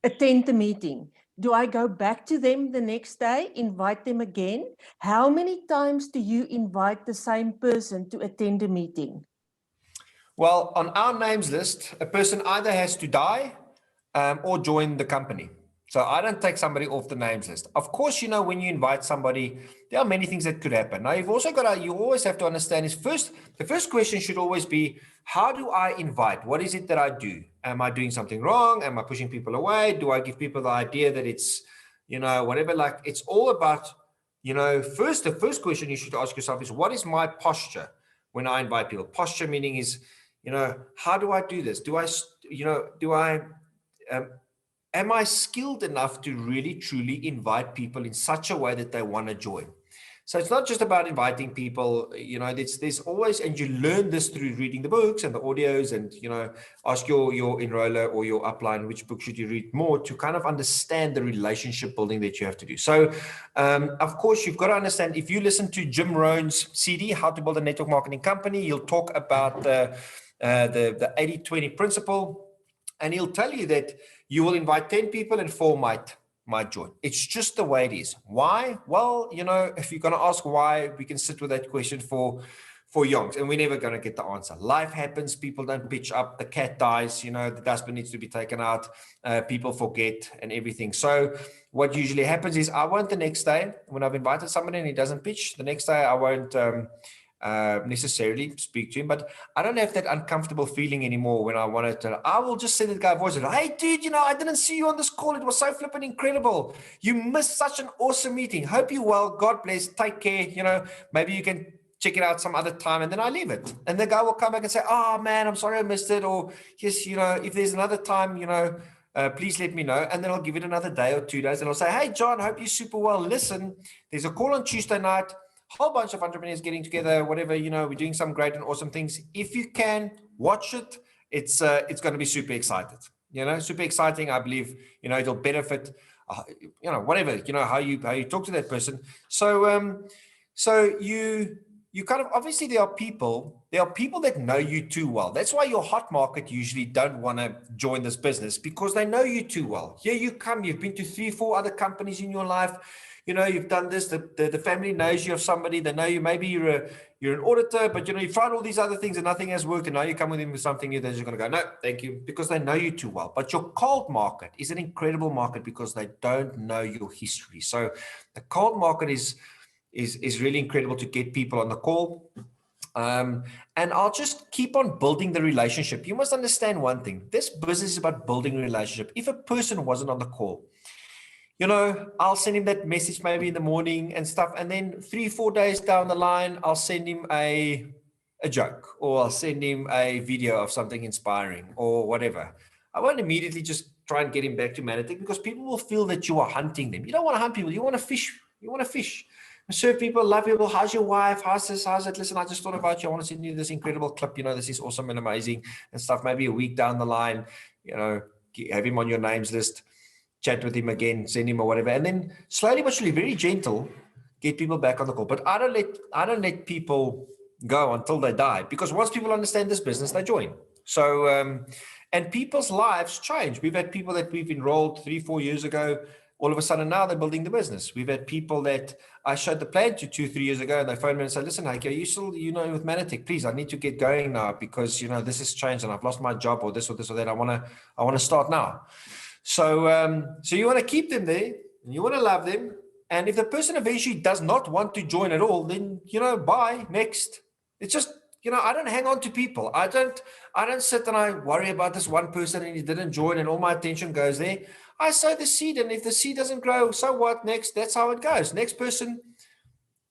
the meeting? Do I go back to them the next day, invite them again? How many times do you invite the same person to attend a meeting? Well, on our names list, a person either has to die or join the company. So I don't take somebody off the names list. Of course, when you invite somebody, there are many things that could happen. Now, you always have to understand the first question should always be, how do I invite? What is it that I do? Am I doing something wrong? Am I pushing people away? Do I give people the idea that it's, whatever? Like, it's all about, the first question you should ask yourself is, what is my posture when I invite people? Posture meaning is, how do I do this? Am I skilled enough to really, truly invite people in such a way that they want to join? So it's not just about inviting people, there's always, and you learn this through reading the books and the audios and, ask your enroller or your upline, which book should you read more to kind of understand the relationship building that you have to do. So, of course, you've got to understand, if you listen to Jim Rohn's CD, How to Build a Network Marketing Company, he'll talk about the 80-20 principle. And he'll tell you that you will invite 10 people and 4 might join. It's just the way it is. Why? Well, if you're going to ask why, we can sit with that question for yonks, and we're never going to get the answer. Life happens. People don't pitch up. The cat dies. The dustbin needs to be taken out. People forget and everything. So what usually happens is I won't the next day, when I've invited somebody and he doesn't pitch, the next day I won't necessarily speak to him, but I don't have that uncomfortable feeling anymore when I wanted to. I will just send the guy a voice, hey dude, I didn't see you on this call. It was so flipping incredible. You missed such an awesome meeting. Hope you well. God bless. Take care. Maybe you can check it out some other time, and then I leave it. And the guy will come back and say, oh man, I'm sorry I missed it. Or yes, if there's another time, please let me know. And then I'll give it another day or 2 days. And I'll say, hey John, hope you're super well. Listen, there's a call on Tuesday night. Whole bunch of entrepreneurs getting together, whatever, we're doing some great and awesome things. If you can watch it, it's going to be super excited, super exciting. I believe, it'll benefit, whatever, how you talk to that person. So, you kind of, obviously there are people that know you too well. That's why your hot market usually don't want to join this business, because they know you too well. Here you come, you've been to 3-4 other companies in your life. You've done this, the family knows you of somebody, they know you, maybe you're an auditor, but you've tried all these other things and nothing has worked, and now you come with them with something new, they're just going to go, no, thank you, because they know you too well. But your cold market is an incredible market because they don't know your history. So the cold market is really incredible to get people on the call. And I'll just keep on building the relationship. You must understand one thing, this business is about building a relationship. If a person wasn't on the call, I'll send him that message maybe in the morning and stuff. And then 3-4 days down the line, I'll send him a joke, or I'll send him a video of something inspiring or whatever. I won't immediately just try and get him back to Manatee, because people will feel that you are hunting them. You don't want to hunt people. You want to fish. You want to fish. Serve people, love people. How's your wife? How's this? How's that? Listen, I just thought about you. I want to send you this incredible clip. This is awesome and amazing and stuff. Maybe a week down the line, have him on your names list. Chat with him again, send him or whatever, and then slowly but surely, very gentle, get people back on the call. But I don't let people go until they die, because once people understand this business, they join. So and people's lives change. We've had people that we've enrolled 3-4 years ago. all of a sudden now they're building the business. We've had people that I showed the plan to 2-3 years ago, and they phoned me and said, listen, Heike, are you still, with Manatech? Please, I need to get going now because, this has changed and I've lost my job or this or this or that. I want to start now. So, so you want to keep them there and you want to love them. And if the person eventually does not want to join at all, then, bye, next. It's just, I don't hang on to people. I don't sit and I worry about this one person and he didn't join and all my attention goes there. I sow the seed, and if the seed doesn't grow, so what? Next, that's how it goes. Next person,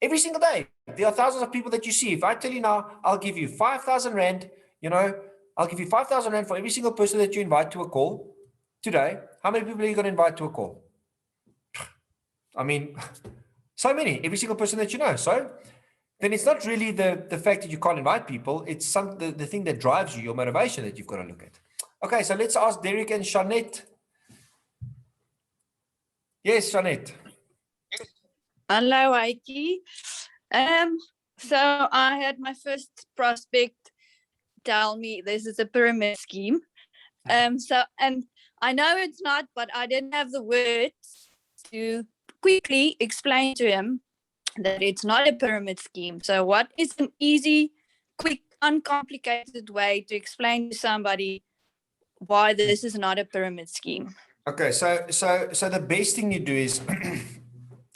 every single day. There are thousands of people that you see. If I tell you now, I'll give you 5,000 Rand, I'll give you 5,000 Rand for every single person that you invite to a call today. How many people are you going to invite to a call? I mean, so many, every single person that you know. So then it's not really the fact that you can't invite people. It's the thing that drives you, your motivation that you've got to look at. Okay, so let's ask Derek and Shanette. Yes, Shanette. Hello, Heike. So I had my first prospect tell me this is a pyramid scheme. And I know it's not, but I didn't have the words to quickly explain to him that it's not a pyramid scheme. So what is an easy, quick, uncomplicated way to explain to somebody why this is not a pyramid scheme? Okay, so the best thing you do is,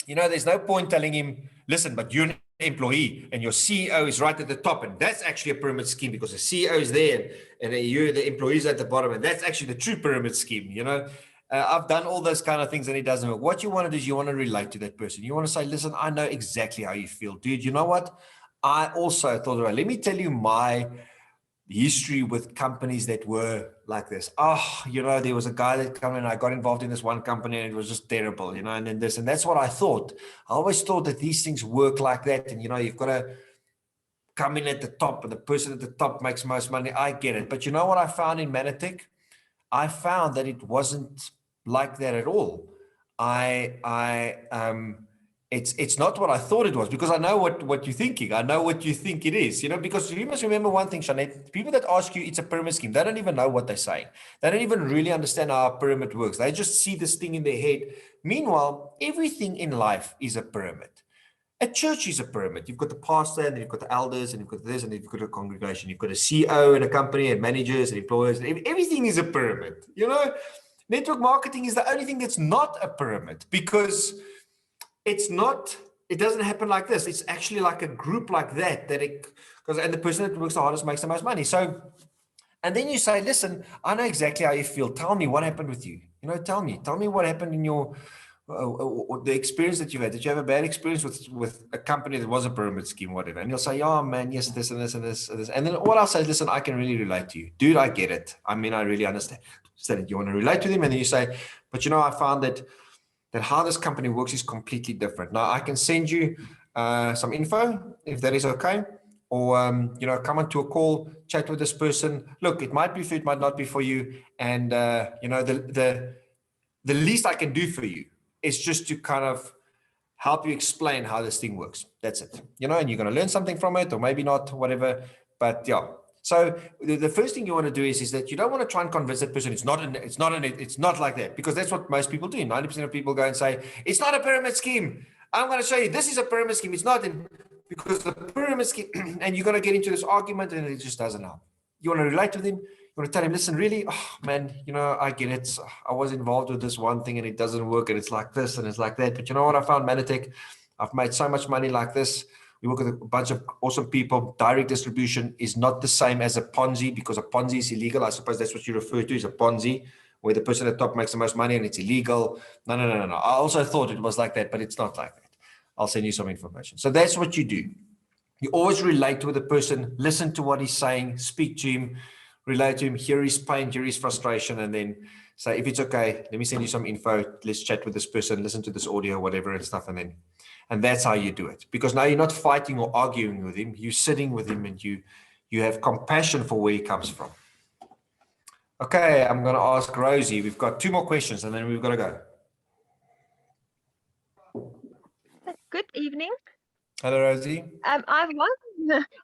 there's no point telling him, listen, but you're an employee and your CEO is right at the top, and that's actually a pyramid scheme because the CEO is there and you're the employees at the bottom, and that's actually the true pyramid scheme. I've done all those kind of things and it doesn't work. What you want to do is you want to relate to that person. You want to say, listen, I know exactly how you feel, dude. You know what? I also thought about, let me tell you my history with companies that were like this. There was a guy that came and I got involved in this one company and it was just terrible, and then this, and that's what I thought. I always thought that these things work like that. And, you've got to come in at the top and the person at the top makes most money. I get it. But you know what I found in Manatech? I found that it wasn't like that at all. It's not what I thought it was, because I know what you're thinking. I know what you think it is, because you must remember one thing, Shanette, people that ask you it's a pyramid scheme, they don't even know what they're saying. They don't even really understand how a pyramid works. They just see this thing in their head. Meanwhile, everything in life is a pyramid. A church is a pyramid. You've got the pastor, and then you've got the elders, and you've got this, and you've got a congregation. You've got a CEO and a company and managers and employers. And everything is a pyramid. Network marketing is the only thing that's not a pyramid, because it doesn't happen like this. It's actually like a group like that, and the person that works the hardest makes the most money. So, and then you say, listen, I know exactly how you feel. Tell me what happened with you. Tell me what happened in your, the experience that you've had. Did you have a bad experience with a company that was a pyramid scheme, whatever? And you'll say, oh man, yes, this and this and this and this. And then what I'll say is, listen, I can really relate to you. Dude, I get it. I mean, I really understand. So you want to relate to them, and then you say, but I found that how this company works is completely different. Now I can send you some info if that is okay, or come onto a call, chat with this person. Look, it might be for you, it might not be for you, and the least I can do for you is just to kind of help you explain how this thing works. That's it. And you're going to learn something from it, or maybe not, whatever. But yeah. So the first thing you want to do is that you don't want to try and convince that person it's not like that, because that's what most people do. 90% of people go and say, it's not a pyramid scheme. I'm going to show you this is a pyramid scheme. It's not, because the pyramid scheme, and you're going to get into this argument and it just doesn't help. You want to relate to them. You want to tell him, listen, really, man, I get it. I was involved with this one thing and it doesn't work, and it's like this and it's like that. But you know what I found, Manatech? I've made so much money like this. We work with a bunch of awesome people. Direct distribution is not the same as a Ponzi, because a Ponzi is illegal. I suppose that's what you refer to as a Ponzi, where the person at the top makes the most money and it's illegal. No. I also thought it was like that, but it's not like that. I'll send you some information. So that's what you do. You always relate with the person, listen to what he's saying, speak to him, relate to him, hear his pain, hear his frustration, and then say, if it's okay, let me send you some info. Let's chat with this person, listen to this audio, whatever and stuff, and that's how you do it. Because now you're not fighting or arguing with him. You're sitting with him and you have compassion for where he comes from. Okay, I'm going to ask Rosie. We've got 2 more questions and then we've got to go. Good evening. Hello, Rosie. I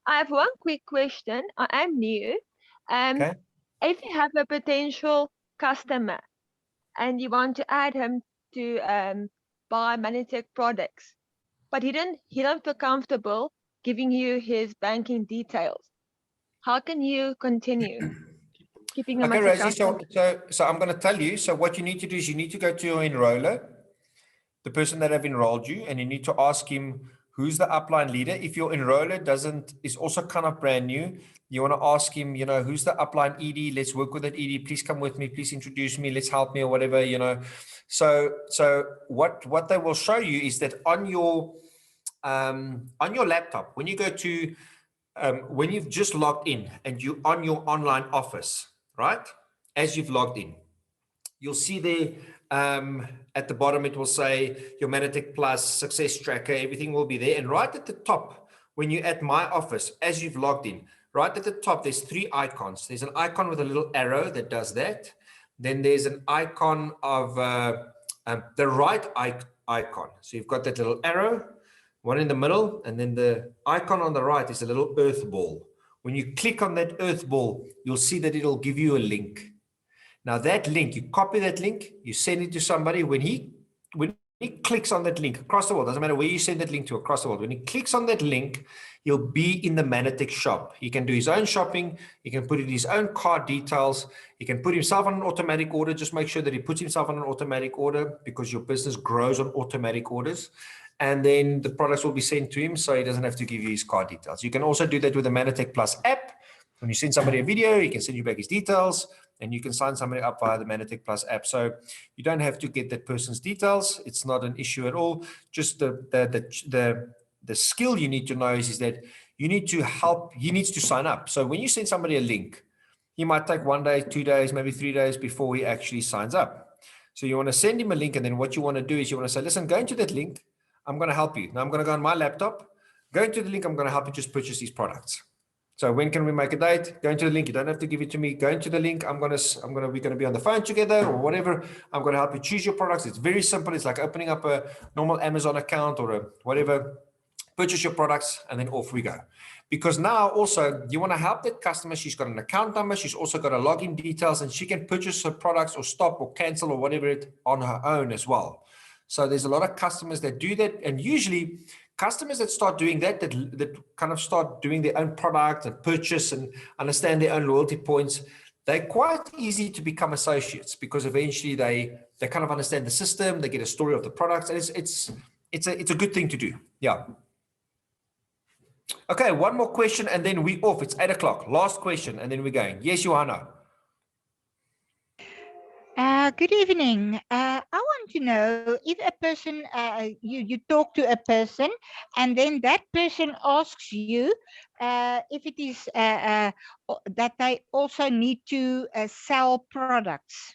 have one quick question. I am new. If you have a potential customer and you want to add him to buy Manitech products, but he don't feel comfortable giving you his banking details. How can you continue keeping him Okay, as a Rosie, customer? so I'm going to tell you. So what you need to do is you need to go to your enroller, the person that have enrolled you, and you need to ask him who's the upline leader. If your enroller is also kind of brand new, you want to ask him, who's the upline ED? Let's work with that ED. Please come with me. Please introduce me. Let's help me or whatever, So what they will show you is that on your laptop, when you go to when you've just logged in and you're on your online office, right? As you've logged in, you'll see there at the bottom, it will say your Manitech Plus, Success Tracker, everything will be there. And right at the top, when you're at My Office, as you've logged in, right at the top, there's 3 icons. There's an icon with a little arrow that does that. Then there's an icon of the right icon. So you've got that little arrow, one in the middle, and then the icon on the right is a little earth ball. When you click on that earth ball, you'll see that it'll give you a link. Now that link, you copy that link, you send it to somebody. When he clicks on that link across the world, doesn't matter where you send that link to across the world, when he clicks on that link, he'll be in the Manitech shop. He can do his own shopping. He can put in his own card details. He can put himself on an automatic order. Just make sure that he puts himself on an automatic order, because your business grows on automatic orders. And then the products will be sent to him, so he doesn't have to give you his card details. You can also do that with the Manitech Plus app. When you send somebody a video, he can send you back his details, and you can sign somebody up via the Manitech Plus app. So you don't have to get that person's details. It's not an issue at all. Just the skill you need to know is that you need to help. He needs to sign up. So when you send somebody a link, he might take 1 day, 2 days, maybe 3 days before he actually signs up. So you want to send him a link, and then what you want to do is you want to say, listen, go into that link. I'm going to help you. Now I'm going to go on my laptop, go into the link. I'm going to help you just purchase these products. So when can we make a date? Go into the link. You don't have to give it to me. Go into the link. we're going to be on the phone together or whatever. I'm going to help you choose your products. It's very simple. It's like opening up a normal Amazon account or a whatever. Purchase your products, and then off we go. Because now also you want to help that customer. She's got an account number. She's also got a login details, and she can purchase her products or stop or cancel or whatever it on her own as well. So there's a lot of customers that do that, and usually customers that start doing that kind of start doing their own product and purchase and understand their own loyalty points, they're quite easy to become associates, because eventually they kind of understand the system, they get a story of the products, and it's a good thing to do. Yeah. Okay, one more question and then we off. It's 8 o'clock. Last question and then we're going. Yes, Johanna. Good evening. I want to know if a person, you talk to a person and then that person asks you if it is that they also need to sell products.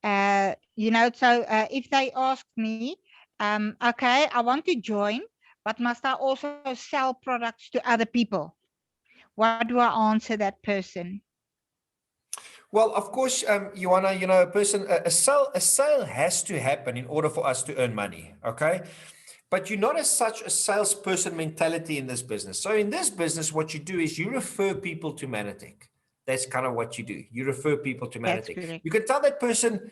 So if they ask me, okay, I want to join, but must I also sell products to other people? What do I answer that person? Well, of course, Johanna, a sale has to happen in order for us to earn money, okay? But you're not as such a salesperson mentality in this business. So in this business, what you do is you refer people to Manitech. That's kind of what you do. You refer people to Manitech. You can tell that person,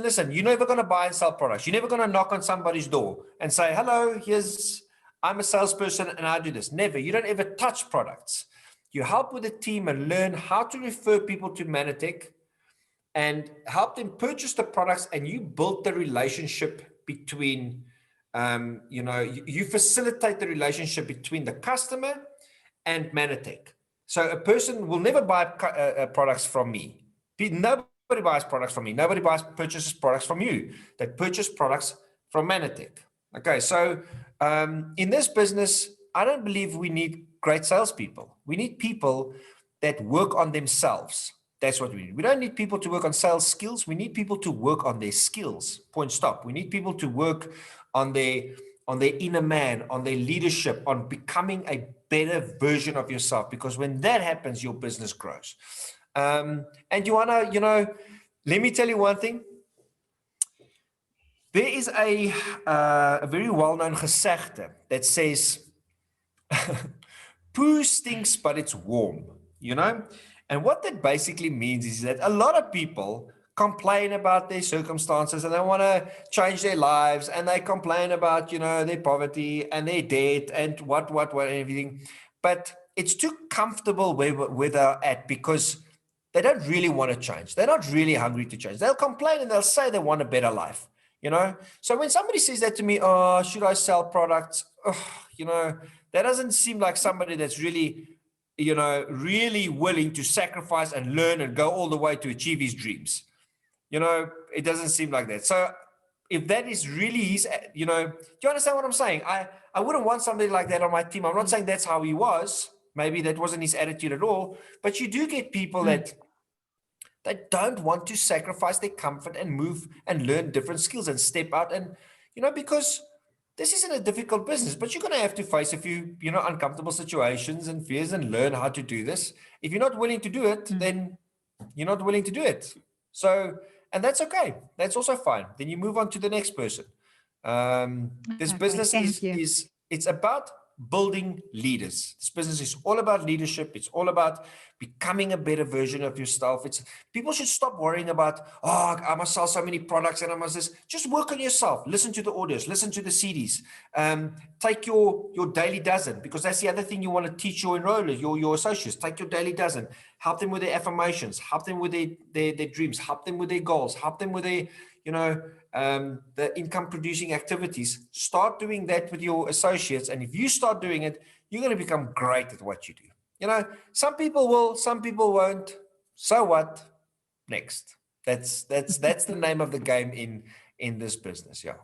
listen, you're never going to buy and sell products. You're never going to knock on somebody's door and say, hello, I'm a salesperson and I do this. Never. You don't ever touch products. You help with the team and learn how to refer people to Manitech and help them purchase the products, and you build the relationship between, you facilitate the relationship between the customer and Manitech. So a person will never buy products from me. Nobody buys products from me. Nobody purchases products from you. They purchase products from Manitech. Okay, so in this business, I don't believe we need great salespeople. We need people that work on themselves. That's what we need. We don't need people to work on sales skills. We need people to work on their skills. Point stop. We need people to work on their inner man, on their leadership, on becoming a better version of yourself. Because when that happens, your business grows. And Johanna, let me tell you one thing. There is a very well-known gesegde that says, poo stinks, but it's warm, And what that basically means is that a lot of people complain about their circumstances and they want to change their lives, and they complain about, you know, their poverty and their debt and what and everything. But it's too comfortable where they're at, because they don't really want to change. They're not really hungry to change. They'll complain and they'll say they want a better life, you know? So when somebody says that to me, oh, should I sell products? Oh, you know, that doesn't seem like somebody that's really, you know, really willing to sacrifice and learn and go all the way to achieve his dreams. You know, it doesn't seem like that. So if that is really his, you know, do you understand what I'm saying? I wouldn't want somebody like that on my team. I'm not saying that's how he was. Maybe that wasn't his attitude at all. But you do get people that don't want to sacrifice their comfort and move and learn different skills and step out. And, you know, because this isn't a difficult business, but you're going to have to face a few, you know, uncomfortable situations and fears and learn how to do this. If you're not willing to do it, then you're not willing to do it. So, and that's okay. That's also fine. Then you move on to the next person. This Okay, business thank you. it's about building leaders. This business is all about leadership. It's all about becoming a better version of yourself. It's people should stop worrying about, oh, I must sell so many products and I must just work on yourself. Listen to the audios, listen to the CDs. Take your daily dozen, because that's the other thing you want to teach your enrollers, your associates. Take your daily dozen, help them with their affirmations, help them with their dreams, help them with their goals, help them with their, you know, the income producing activities. Start doing that with your associates. And if you start doing it, you're going to become great at what you do. You know, some people will, some people won't. So what? Next. That's the name of the game in this business. Yeah.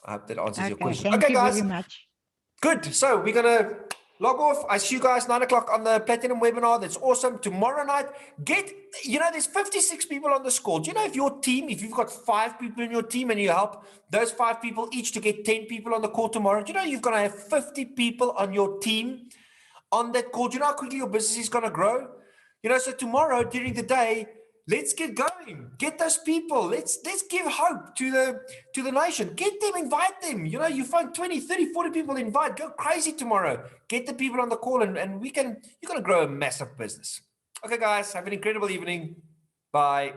I hope that answers your Okay, question. thank Okay, you guys. very much. Good. So we're going to log off. I see you guys 9 o'clock on the Platinum webinar. That's awesome. Tomorrow night, you know, there's 56 people on this call. Do you know if your team, if you've got 5 people in your team and you help those 5 people each to get 10 people on the call tomorrow, do you know you're going to have 50 people on your team on that call? Do you know how quickly your business is going to grow? You know, so tomorrow during the day, let's get going. Get those people. Let's give hope to the nation. Get them, invite them. You know, you find 20, 30, 40 people, invite. Go crazy tomorrow. Get the people on the call and you're going to grow a massive business. Okay, guys, have an incredible evening. Bye.